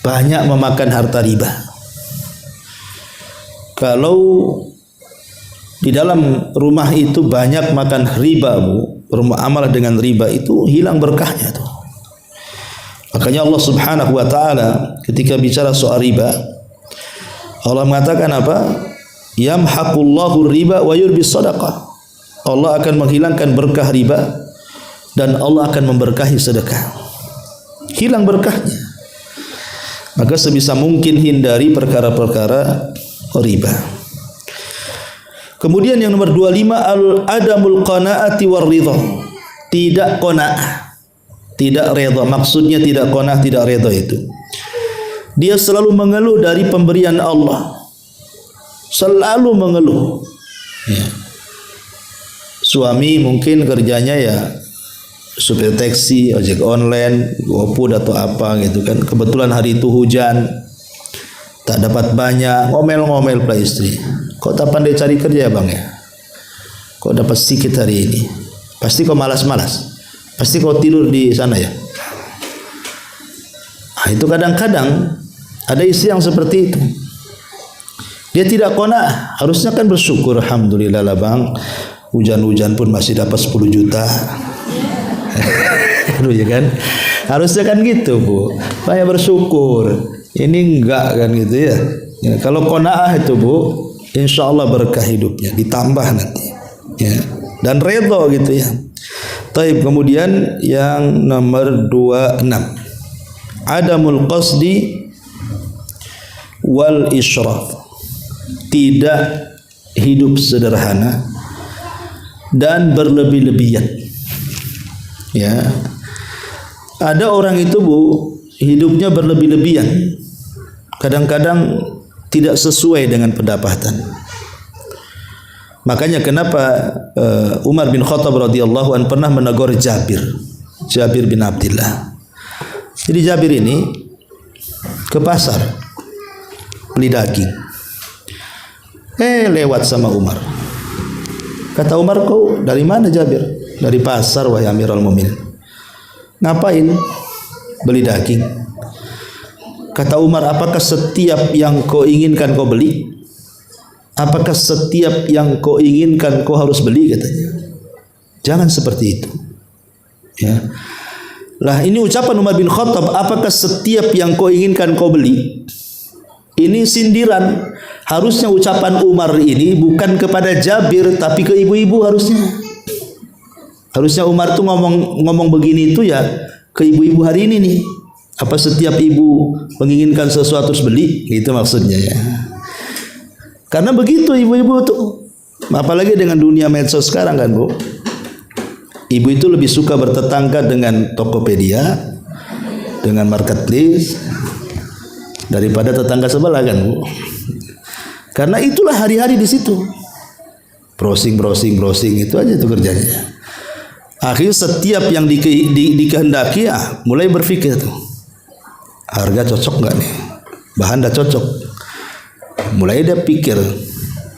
banyak memakan harta riba. Kalau di dalam rumah itu banyak makan riba, Bu, bermuamalah dengan riba, itu hilang berkahnya tuh. Makanya Allah Subhanahu wa taala ketika bicara soal riba, Allah mengatakan apa? Yamhaqullahu riba wa yurbis shadaqah. Allah akan menghilangkan berkah riba dan Allah akan memberkahi sedekah. Hilang berkahnya. Maka sebisa mungkin hindari perkara-perkara riba. Kemudian yang nomor 25, al-adamul qanaati war ridha. Tidak qanaah, tidak redha. Maksudnya tidak qanaah, tidak redha itu dia selalu mengeluh dari pemberian Allah. Selalu mengeluh. Ya. Suami mungkin kerjanya ya supir taksi, ojek online, GoFood atau apa gitu kan. Kebetulan hari itu hujan, tak dapat banyak, ngomel-ngomel pula istri. Kok tak pandai cari kerja bang ya? Kok dapat sedikit hari ini? Pasti kau malas-malas. Pasti kau tidur di sana ya. Nah, itu kadang-kadang ada istri yang seperti itu. Dia tidak qanaah, harusnya kan bersyukur, alhamdulillah lah bang. Hujan-hujan pun masih dapat 10 juta. Ya kan? Harusnya kan gitu Bu. Banyak bersyukur. Ini enggak kan gitu ya. Ya, kalau qanaah itu Bu, insya Allah berkah hidupnya, ditambah nanti. Ya. Dan redha gitu ya. Taib, kemudian yang nomor 26. Adamul qasdi wal israf. Tidak hidup sederhana dan berlebih-lebihan. Ya. Ada orang itu Bu, hidupnya berlebih-lebihan. Kadang-kadang tidak sesuai dengan pendapatan. Makanya kenapa Umar bin Khattab radhiyallahu anhu pernah menegur Jabir bin Abdullah. Jadi Jabir ini ke pasar beli daging. Lewat sama Umar. Kata Umar, kau dari mana Jabir? Dari pasar wahai Amirul Mukminin. Ngapain? Beli daging. Kata Umar, apakah setiap yang kau inginkan kau beli? Apakah setiap yang kau inginkan kau harus beli? Katanya. Jangan seperti itu. Ya. Lah ini ucapan Umar bin Khattab, apakah setiap yang kau inginkan kau beli? Ini sindiran. Harusnya ucapan Umar ini bukan kepada Jabir tapi ke ibu-ibu harusnya. Harusnya Umar tuh ngomong begini itu ya ke ibu-ibu hari ini nih. Apa setiap ibu menginginkan sesuatu harus beli? Gitu maksudnya ya. Karena begitu ibu-ibu tuh. Apalagi dengan dunia medsos sekarang kan Bu. Ibu itu lebih suka bertetangga dengan Tokopedia, dengan marketplace daripada tetangga sebelah kan Bu. Karena itulah hari-hari di situ. Browsing itu aja itu kerjanya. Akhirnya setiap yang dikehendaki mulai berpikir tuh. Harga cocok enggak nih? Bahan dah cocok. Mulai dia pikir,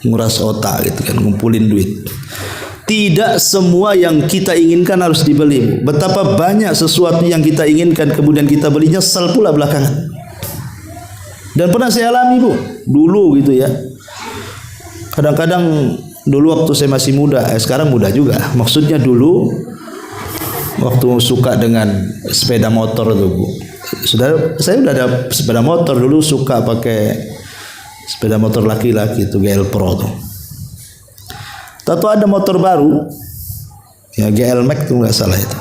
nguras otak gitu kan, ngumpulin duit. Tidak semua yang kita inginkan harus dibeli. Betapa banyak sesuatu yang kita inginkan kemudian kita beli, nyesal pula belakangan. Dan pernah saya alami Bu, dulu gitu ya. Kadang-kadang dulu waktu saya masih muda, sekarang muda juga. Maksudnya dulu waktu suka dengan sepeda motor tuh Bu. Saya udah ada sepeda motor dulu, suka pakai sepeda motor laki-laki itu GL Pro tuh. Tahu ada motor baru, ya GL Max tuh nggak salah itu.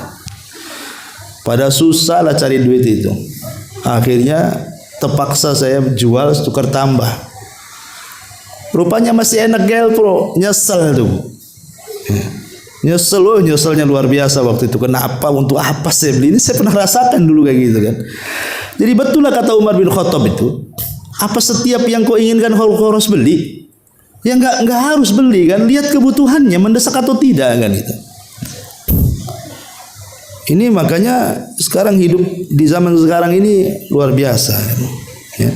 Pada susah lah cari duit itu. Akhirnya terpaksa saya jual tukar tambah. Rupanya masih enak GL Pro, nyesel tuh. Nyeselnya luar biasa waktu itu. Kenapa? Untuk apa saya beli ini? Saya pernah rasakan dulu kayak gitu kan. Jadi betul lah kata Umar bin Khattab itu. Apa setiap yang kau inginkan kau harus beli? Ya enggak harus beli kan. Lihat kebutuhannya mendesak atau tidak kan itu. Ini makanya sekarang hidup di zaman sekarang ini luar biasa. Ya.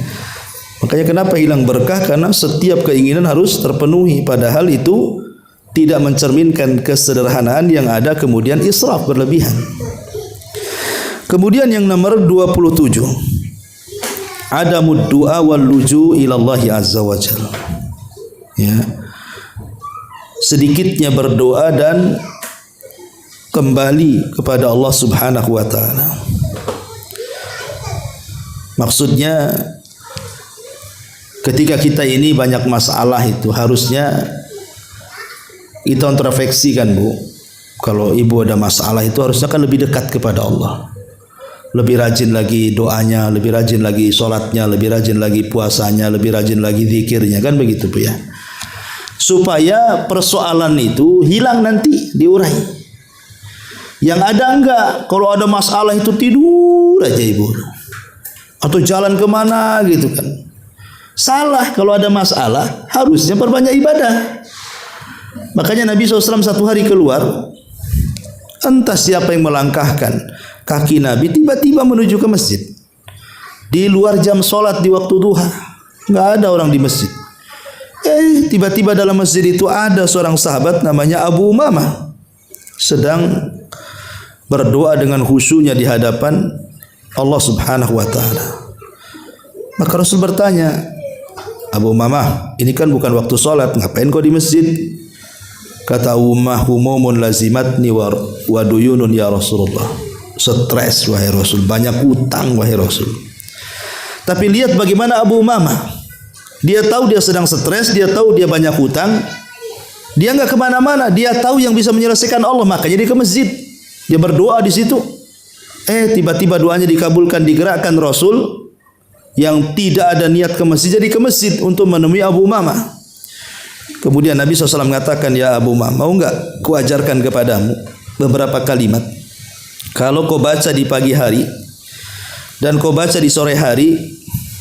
Makanya kenapa hilang berkah? Karena setiap keinginan harus terpenuhi. Padahal itu tidak mencerminkan kesederhanaan yang ada, kemudian israf berlebihan. Kemudian yang nomor 27. Adamud du'a wal luju ilallahi azza wa jalla. Ya. Sedikitnya berdoa dan kembali kepada Allah Subhanahu wa taala. Maksudnya ketika kita ini banyak masalah itu harusnya kita introspeksi kan Bu. Kalau ibu ada masalah itu harusnya kan lebih dekat kepada Allah. Lebih rajin lagi doanya, lebih rajin lagi sholatnya, lebih rajin lagi puasanya, lebih rajin lagi zikirnya, kan begitu Bu ya. Supaya persoalan itu hilang nanti, diurai. Yang ada enggak, kalau ada masalah itu tidur aja ibu. Atau jalan kemana gitu kan. Salah, kalau ada masalah harusnya perbanyak ibadah. Makanya Nabi SAW satu hari keluar Entah siapa yang melangkahkan kaki Nabi tiba-tiba menuju ke masjid. Di luar jam sholat di waktu duha, nggak ada orang di masjid. Tiba-tiba dalam masjid itu ada seorang sahabat namanya Abu Umamah sedang berdoa dengan khusyunya di hadapan Allah Subhanahu wa taala. Maka Rasul bertanya, Abu Umamah, ini kan bukan waktu sholat, ngapain kau di masjid? Kata Umamah, humumun lazimatni wa duyunun ya Rasulullah. Stres wahai Rasul, banyak utang wahai Rasul. Tapi lihat bagaimana Abu Umamah. Dia tahu dia sedang stres, dia tahu dia banyak hutang. Dia enggak kemana-mana, dia tahu yang bisa menyelesaikan Allah, makanya dia ke masjid. Dia berdoa di situ. Tiba-tiba doanya dikabulkan, digerakkan Rasul yang tidak ada niat ke masjid jadi ke masjid untuk menemui Abu Umamah. Kemudian Nabi SAW mengatakan, ya Abu Umamah, mau enggak ku ajarkan kepadamu beberapa kalimat. Kalau kau baca di pagi hari dan kau baca di sore hari,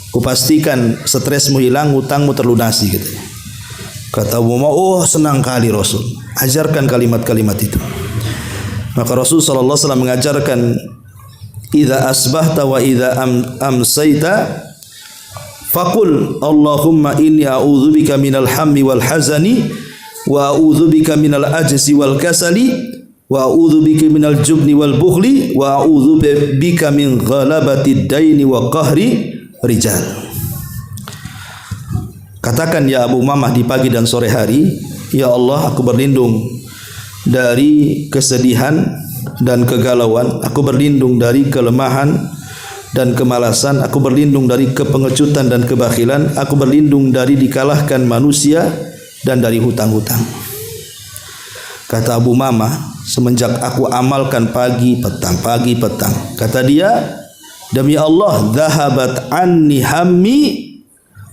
kupastikan stresmu hilang, hutangmu terlunasi gitu. Kata Abu Umamah, oh senang kali Rasul, ajarkan kalimat-kalimat itu. Maka Rasul sallallahu alaihi wasallam mengajarkan, idza asbahta wa idza amsayta faqul Allahumma inni a'udzubika minal hammi wal hazani wa a'udzubika minal ajzi wal kasali wa a'udzubika minal jubni wal bukhli wa a'udzubika min ghalabatid daini wa qahri rijal. Katakan ya Abu Umamah di pagi dan sore hari, ya Allah, aku berlindung dari kesedihan dan kegalauan, aku berlindung dari kelemahan dan kemalasan, aku berlindung dari kepengecutan dan kebakhilan, aku berlindung dari dikalahkan manusia dan dari hutang-hutang. Kata Abu Umamah, semenjak aku amalkan pagi petang, kata dia, demi Allah, dhahabat anni hammi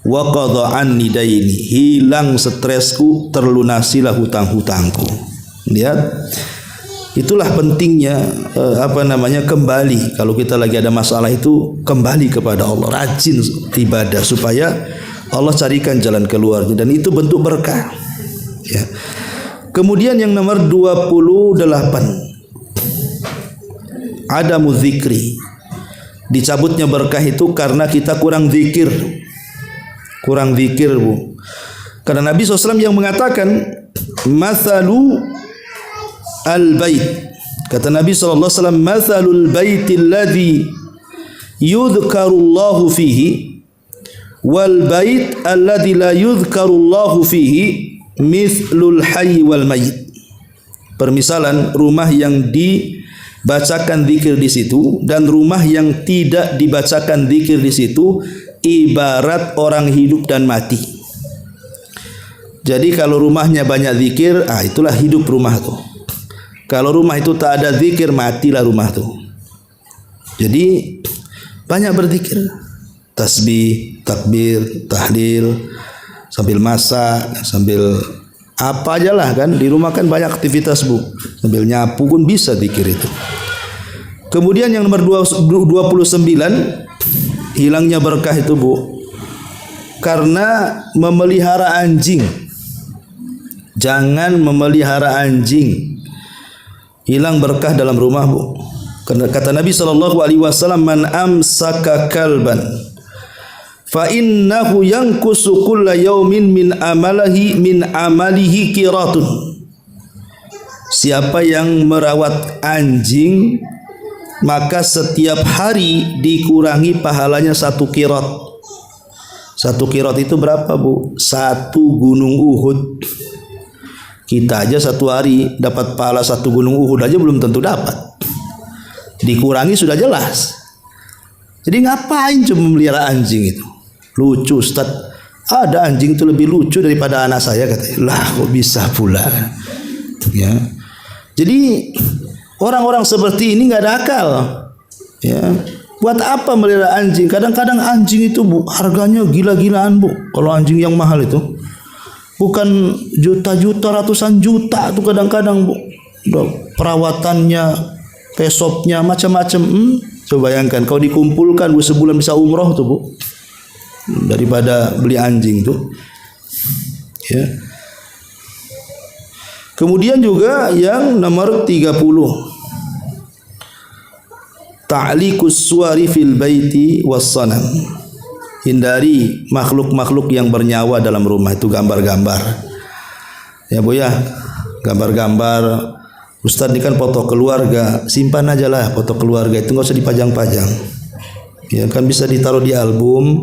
wa qadha anni daini, hilang stresku, terlunasilah hutang-hutangku. Lihat, itulah pentingnya kembali. Kalau kita lagi ada masalah itu kembali kepada Allah, rajin ibadah supaya Allah carikan jalan keluarnya, dan itu bentuk berkah. Ya. Kemudian yang nomor 28, adamu dzikri. Dicabutnya berkah itu karena kita kurang zikir. Bu. Karena Nabi SAW yang mengatakan, mathalu al-bait. Kata Nabi SAW, mathalul baitil ladzi yudhkarullahu fihi wal bait alladzi la yudhkarullahu fihi mithlul hayy wal mayyit. Permisalan rumah yang dibacakan zikir di situ dan rumah yang tidak dibacakan zikir di situ ibarat orang hidup dan mati. Jadi kalau rumahnya banyak zikir, itulah hidup rumah tuh. Kalau rumah itu tak ada zikir, matilah rumah tuh. Jadi banyak berzikir, tasbih, takbir, tahlil, sambil masak, sambil apa aja lah kan. Di rumah kan banyak aktivitas bu, sambil nyapu pun bisa zikir itu. Kemudian yang nomor 29, hilangnya berkah itu bu, karena memelihara anjing. Jangan memelihara anjing, hilang berkah dalam rumah bu. Karena kata Nabi SAW, man amsaka kalban fa innahu yankusu kulla yaumin min amalihi qiratun. Siapa yang merawat anjing, maka setiap hari dikurangi pahalanya 1 qirat. 1 qirat itu berapa bu? 1 gunung Uhud. Kita aja 1 hari dapat pahala 1 gunung Uhud aja belum tentu dapat. Dikurangi sudah jelas. Jadi ngapain cuma memelihara anjing itu? Lucu Ustaz, ada anjing itu lebih lucu daripada anak saya, katanya. Lah kok bisa pula? Ya. Jadi orang-orang seperti ini nggak ada akal. Ya. Buat apa melihara anjing? Kadang-kadang anjing itu bu, harganya gila-gilaan bu. Kalau anjing yang mahal itu bukan juta-juta, ratusan juta tuh kadang-kadang bu. Perawatannya, pesopnya, macam-macam. Coba bayangkan kalau dikumpulkan bu, sebulan bisa umroh tuh bu, daripada beli anjing tuh. Ya. Kemudian juga yang nomor 30, ta'liqus suwari fil baiti wassanam. Hindari makhluk-makhluk yang bernyawa dalam rumah, itu gambar-gambar. Ya Bu ya, gambar-gambar. Ustaz ini kan foto keluarga, simpan aja lah foto keluarga itu, nggak usah dipajang-pajang. Ya kan bisa ditaruh di album,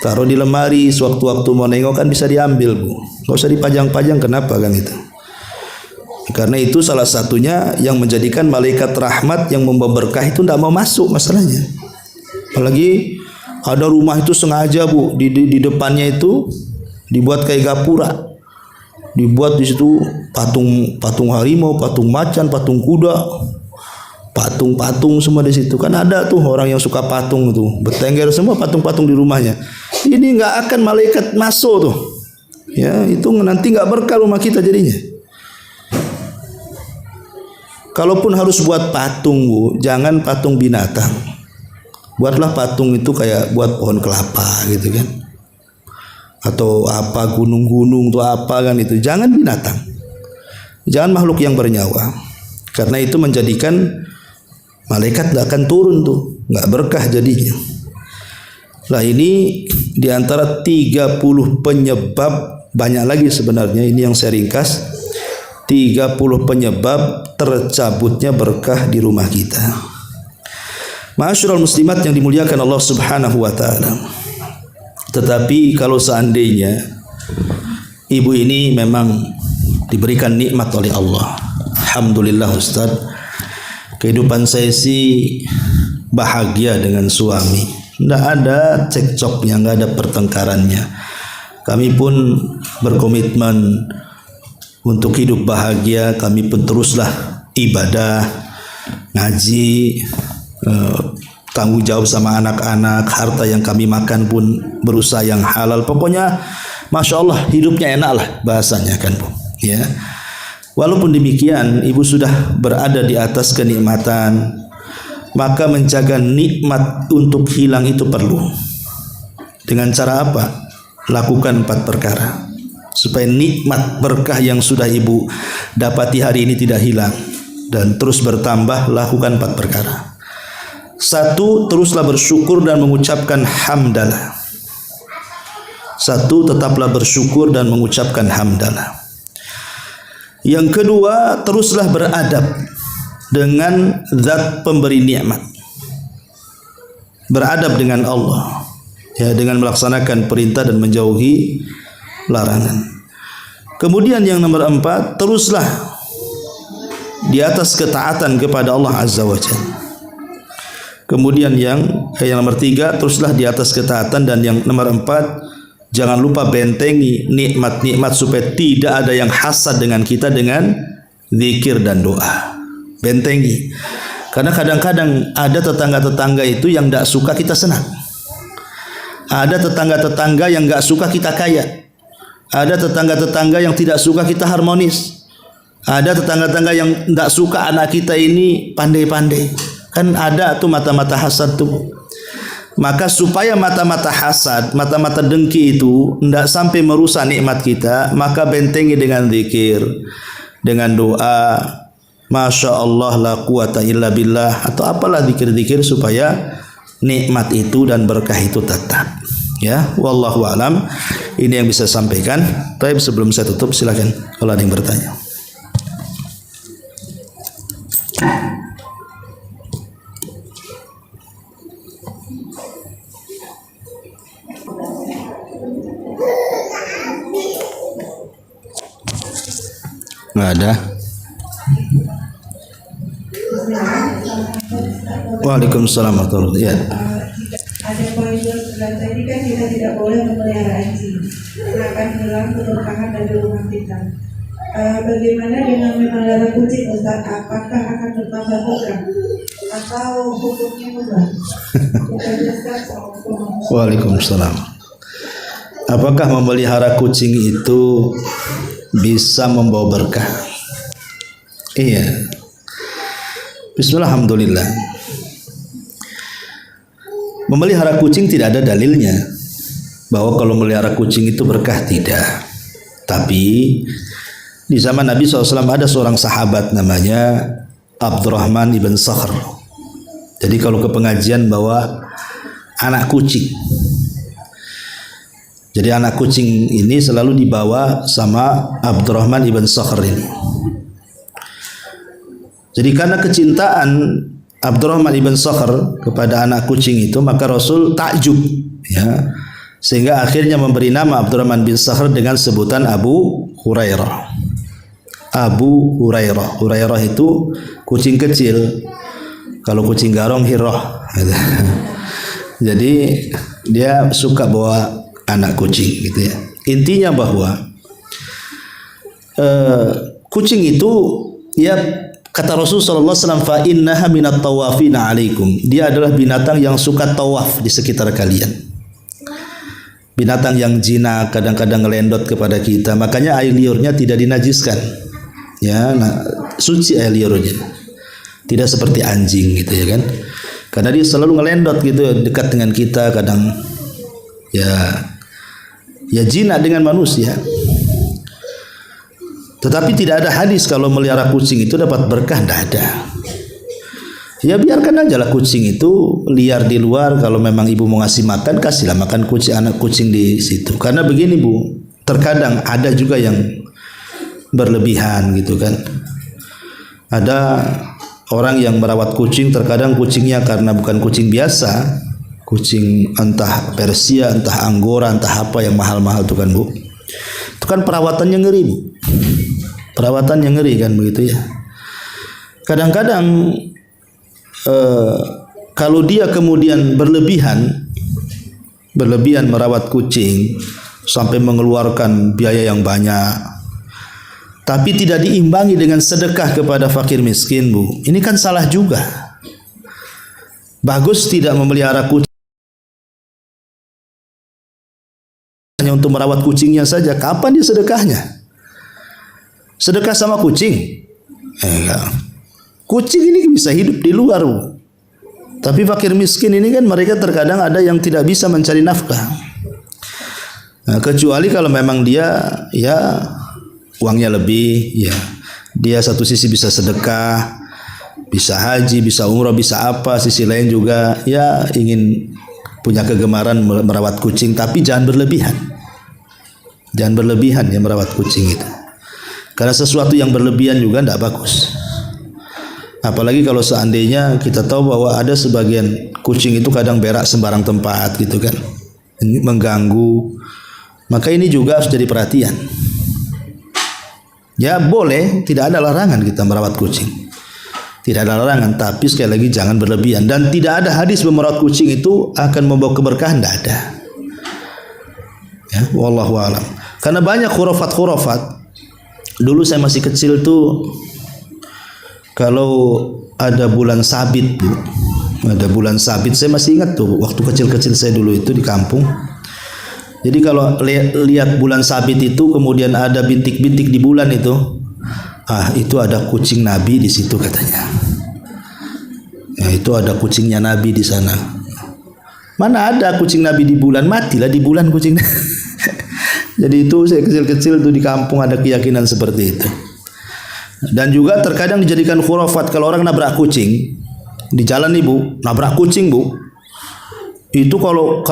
taruh di lemari, sewaktu-waktu mau nengok kan bisa diambil Bu. Nggak usah dipajang-pajang, kenapa kan itu? Karena itu salah satunya yang menjadikan malaikat rahmat yang membawa berkah itu tidak mau masuk masalahnya. Apalagi ada rumah itu sengaja Bu, di depannya itu dibuat kayak gapura. Dibuat di situ patung harimau, patung macan, patung kuda, patung semua di situ. Kan ada tuh orang yang suka patung tuh, bertengger semua patung-patung di rumahnya. Ini nggak akan malaikat masuk tuh. Ya, itu nanti nggak berkah rumah kita jadinya. Kalaupun harus buat patung Bu, jangan patung binatang. Buatlah patung itu kayak buat pohon kelapa gitu kan. Atau apa gunung-gunung tuh apa kan itu. Jangan binatang. Jangan makhluk yang bernyawa. Karena itu menjadikan malaikat tidak akan turun tuh, nggak berkah jadinya. Lah ini diantara 30 penyebab, banyak lagi sebenarnya, ini yang saya ringkas. 30 penyebab tercabutnya berkah di rumah kita. Ma'asyiral muslimat yang dimuliakan Allah Subhanahu wa taala. Tetapi kalau seandainya ibu ini memang diberikan nikmat oleh Allah, alhamdulillah Ustaz, kehidupan saya sih bahagia dengan suami, tidak ada cekcoknya, nggak ada pertengkarannya. Kami pun berkomitmen untuk hidup bahagia. Kami pun teruslah ibadah, ngaji, tanggung jawab sama anak-anak, harta yang kami makan pun berusaha yang halal. Pokoknya Masya Allah hidupnya enak lah bahasanya kan Bu. Ya. Walaupun demikian ibu sudah berada di atas kenikmatan, maka menjaga nikmat untuk hilang itu perlu. Dengan cara apa? Lakukan 4 perkara supaya nikmat berkah yang sudah ibu dapati hari ini tidak hilang dan terus bertambah. Lakukan 4 perkara. 1, teruslah bersyukur dan mengucapkan hamdalah. 1, tetaplah bersyukur dan mengucapkan hamdalah. Yang kedua, teruslah beradab dengan zat pemberi nikmat. Beradab dengan Allah, ya, dengan melaksanakan perintah dan menjauhi larangan. Kemudian yang nomor 4, teruslah di atas ketaatan kepada Allah Azza wa Jalla. Kemudian yang nomor 3, teruslah di atas ketaatan. Dan yang nomor 4, jangan lupa bentengi nikmat-nikmat supaya tidak ada yang hasad dengan kita dengan zikir dan doa. Bentengi. Karena kadang-kadang ada tetangga-tetangga itu yang tidak suka kita senang. Ada tetangga-tetangga yang tidak suka kita kaya. Ada tetangga-tetangga yang tidak suka kita harmonis. Ada tetangga-tetangga yang tidak suka anak kita ini pandai-pandai. Kan ada tuh mata-mata hasad tuh. Maka supaya mata-mata hasad, mata-mata dengki itu tidak sampai merusak nikmat kita, maka bentengi dengan zikir, dengan doa, Masya Allah la quwata illa billah, atau apalah zikir-zikir supaya nikmat itu dan berkah itu tetap. Ya, wallahu alam. Ini yang bisa sampaikan. Tapi sebelum saya tutup, silakan kalau ada yang bertanya. Nggak ada. Waalaikumsalam warahmatullahi wabarakatuh. Ada poin yang tadi kan kita tidak boleh memelihara anjing, karena akan hilang keberkahan dari rumah kita. Bagaimana dengan memelihara kucing, Ustaz? Apakah akan bertambah berkah atau hukumnya ubah? Waalaikumsalam. Apakah memelihara kucing itu bisa membawa berkah? Iya. Bismillah, alhamdulillah. Memelihara kucing tidak ada dalilnya bahwa kalau memelihara kucing itu berkah, tidak. Tapi di zaman Nabi SAW ada seorang sahabat namanya Abdurrahman ibn Sakhr. Jadi kalau ke pengajian bawa anak kucing. Jadi anak kucing ini selalu dibawa sama Abdurrahman ibn Sakhr ini. Jadi karena kecintaan Abdurrahman ibn Sakhr kepada anak kucing itu, maka Rasul takjub, ya, sehingga akhirnya memberi nama Abdurrahman bin Sakhr dengan sebutan Abu Hurairah. Abu Hurairah. Hurairah itu kucing kecil. Kalau kucing garong Hirah. Jadi dia suka bawa anak kucing gitu ya. Intinya bahwa kucing itu, ya, kata Rasulullah SAW, fa innaha minat tawafina alaikum. Dia adalah binatang yang suka tawaf di sekitar kalian. Binatang yang jinak, kadang-kadang ngelendot kepada kita. Makanya air liurnya tidak dinajiskan. Ya, suci air liurnya. Tidak seperti anjing gitu ya kan. Karena dia selalu ngelendot gitu dekat dengan kita, kadang ya jinak dengan manusia. Tetapi tidak ada hadis kalau melihara kucing itu dapat berkah, tidak ada. Ya biarkan aja lah kucing itu liar di luar. Kalau memang ibu mau ngasih makan, kasihlah makan kucing, anak kucing di situ. Karena begini Bu, terkadang ada juga yang berlebihan gitu kan. Ada orang yang merawat kucing, terkadang kucingnya karena bukan kucing biasa, kucing entah Persia, entah Anggora, entah apa yang mahal-mahal itu kan Bu. Itu kan perawatannya ngeri Bu. Perawatannya ngeri kan begitu ya. Kadang-kadang kalau dia kemudian berlebihan merawat kucing sampai mengeluarkan biaya yang banyak, tapi tidak diimbangi dengan sedekah kepada fakir miskin Bu, ini kan salah juga. Bagus tidak memelihara kucing hanya untuk merawat kucingnya saja. Kapan dia sedekahnya? Sedekah sama kucing? Kucing ini bisa hidup di luar Bu. Tapi fakir miskin ini kan mereka terkadang ada yang tidak bisa mencari nafkah. Nah, kecuali kalau memang dia ya uangnya lebih, ya dia satu sisi bisa sedekah, bisa haji, bisa umroh, bisa apa, sisi lain juga ya ingin punya kegemaran merawat kucing, tapi jangan berlebihan. Jangan berlebihan ya merawat kucing itu. Karena sesuatu yang berlebihan juga tidak bagus. Apalagi kalau seandainya kita tahu bahwa ada sebagian kucing itu kadang berak sembarang tempat gitu kan, ini mengganggu. Maka ini juga harus jadi perhatian. Ya boleh, tidak ada larangan kita merawat kucing, tidak ada larangan, tapi sekali lagi jangan berlebihan. Dan tidak ada hadis merawat kucing itu akan membawa keberkahan, tidak ada. Ya, wallahu alam. Karena banyak khurafat. Dulu saya masih kecil tuh, kalau ada bulan sabit Bu, ada bulan sabit, saya masih ingat tuh waktu kecil-kecil saya dulu itu di kampung. Jadi kalau lihat bulan sabit itu kemudian ada bintik-bintik di bulan itu, itu ada kucing Nabi di situ katanya. Ya, itu ada kucingnya Nabi di sana. Mana ada kucing Nabi di bulan, matilah di bulan kucing. Jadi itu saya kecil-kecil tuh di kampung ada keyakinan seperti itu. Dan juga terkadang dijadikan khurafat kalau orang nabrak kucing di jalan nih Bu, nabrak kucing Bu. Itu kalau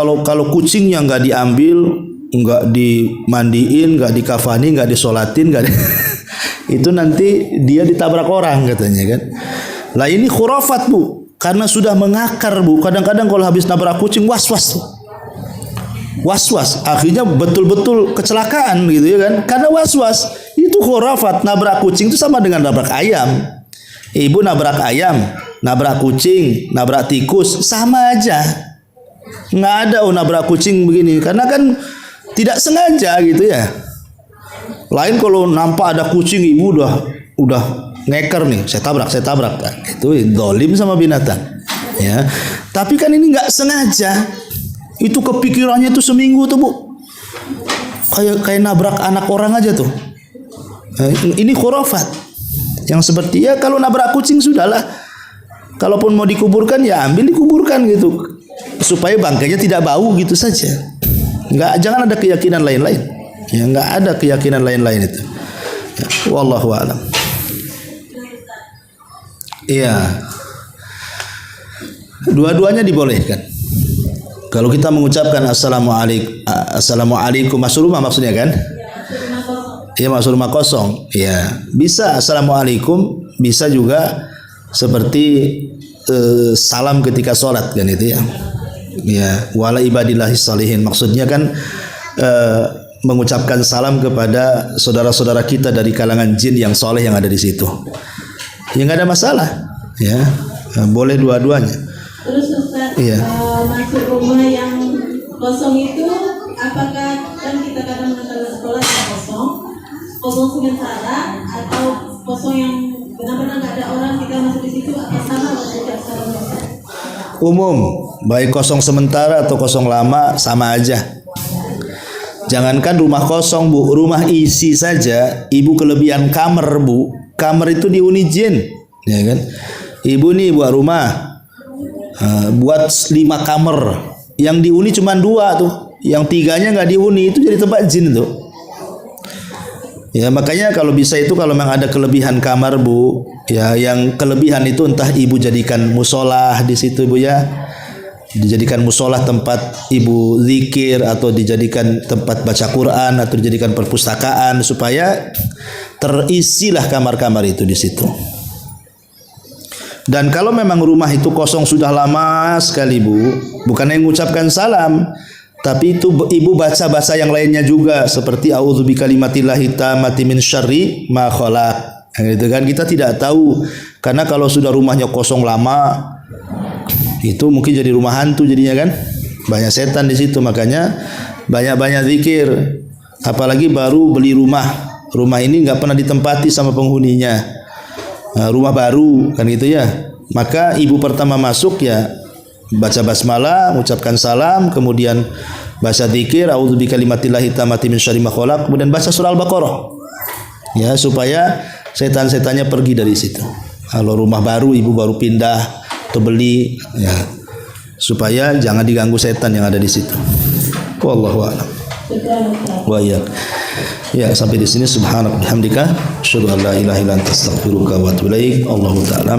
kucingnya nggak diambil, nggak dimandiin, nggak dikafani, nggak disolatin, itu nanti dia ditabrak orang katanya kan. Lah ini khurafat Bu, karena sudah mengakar Bu. Kadang-kadang kalau habis nabrak kucing was-was, akhirnya betul-betul kecelakaan gitu ya kan. Karena was-was itu khurafat. Nabrak kucing itu sama dengan nabrak ayam. Ibu nabrak ayam, nabrak kucing, nabrak tikus, sama aja. Nggak ada nabrak kucing begini, karena kan tidak sengaja gitu ya. Lain kalau nampak ada kucing, ibu udah ngeker nih, saya tabrak kan. Itu dolim sama binatang ya. Tapi kan ini nggak sengaja. Itu kepikirannya tuh seminggu tuh Bu, kayak nabrak anak orang aja tuh. Ini khurafat yang seperti ya kalau nabrak kucing sudahlah, kalaupun mau dikuburkan ya ambil dikuburkan gitu, supaya bangkainya tidak bau gitu saja. Jangan ada keyakinan lain-lain. Ya, nggak ada keyakinan lain-lain itu. Ya, wallahu a'lam. Iya. Dua-duanya dibolehkan. Kalau kita mengucapkan assalamualaikum masuk rumah maksudnya kan? Ya masuk rumah kosong. Ya bisa assalamualaikum, bisa juga seperti salam ketika sholat kan itu ya. Ya wala ibadillahis salihin maksudnya kan mengucapkan salam kepada saudara-saudara kita dari kalangan jin yang soleh yang ada di situ. Ya nggak ada masalah. Ya boleh dua-duanya. Terus Ustaz, Iya. masuk rumah yang kosong itu apakah kan kita kadang mengatakan sekolah yang kosong sementara atau kosong yang benar-benar nggak ada orang kita masuk di situ apa sama atau tidak sama? Umum, baik kosong sementara atau kosong lama sama aja. Jangankan rumah kosong Bu, rumah isi saja. Ibu kelebihan kamar Bu, kamar itu dihuni jin, ya kan? Ibu nih buat rumah, buat 5 kamar, yang dihuni cuma 2 tuh, yang 3-nya nggak dihuni itu jadi tempat jin tuh. Ya makanya kalau bisa itu kalau memang ada kelebihan kamar Bu, ya yang kelebihan itu entah ibu jadikan musola di situ Bu ya, dijadikan musola tempat ibu zikir atau dijadikan tempat baca Quran atau dijadikan perpustakaan supaya terisilah kamar-kamar itu di situ. Dan kalau memang rumah itu kosong sudah lama sekali Bu, bukan yang mengucapkan salam, tapi itu ibu baca-baca yang lainnya juga seperti a'udzu bikalimatillahi tammati min syarri ma khalaq. Gitu kan kita tidak tahu karena kalau sudah rumahnya kosong lama itu mungkin jadi rumah hantu jadinya kan. Banyak setan di situ makanya banyak-banyak zikir. Apalagi baru beli rumah. Rumah ini enggak pernah ditempati sama penghuninya. Rumah baru kan gitu ya. Maka ibu pertama masuk ya baca basmalah, mengucapkan salam, kemudian baca zikir a'udzu bikalimatillahi tammati min syarri ma khalaq, kemudian baca surah Al-Baqarah. Ya, supaya setan-setannya pergi dari situ. Kalau rumah baru ibu baru pindah atau beli ya supaya jangan diganggu setan yang ada di situ. Wallahu a'lam. Wa iyyak. Ya, sampai di sini subhanaka bihamdika asyhadu an la ilaha illa anta astaghfiruka wa atubu ilaik. Allahu ta'ala.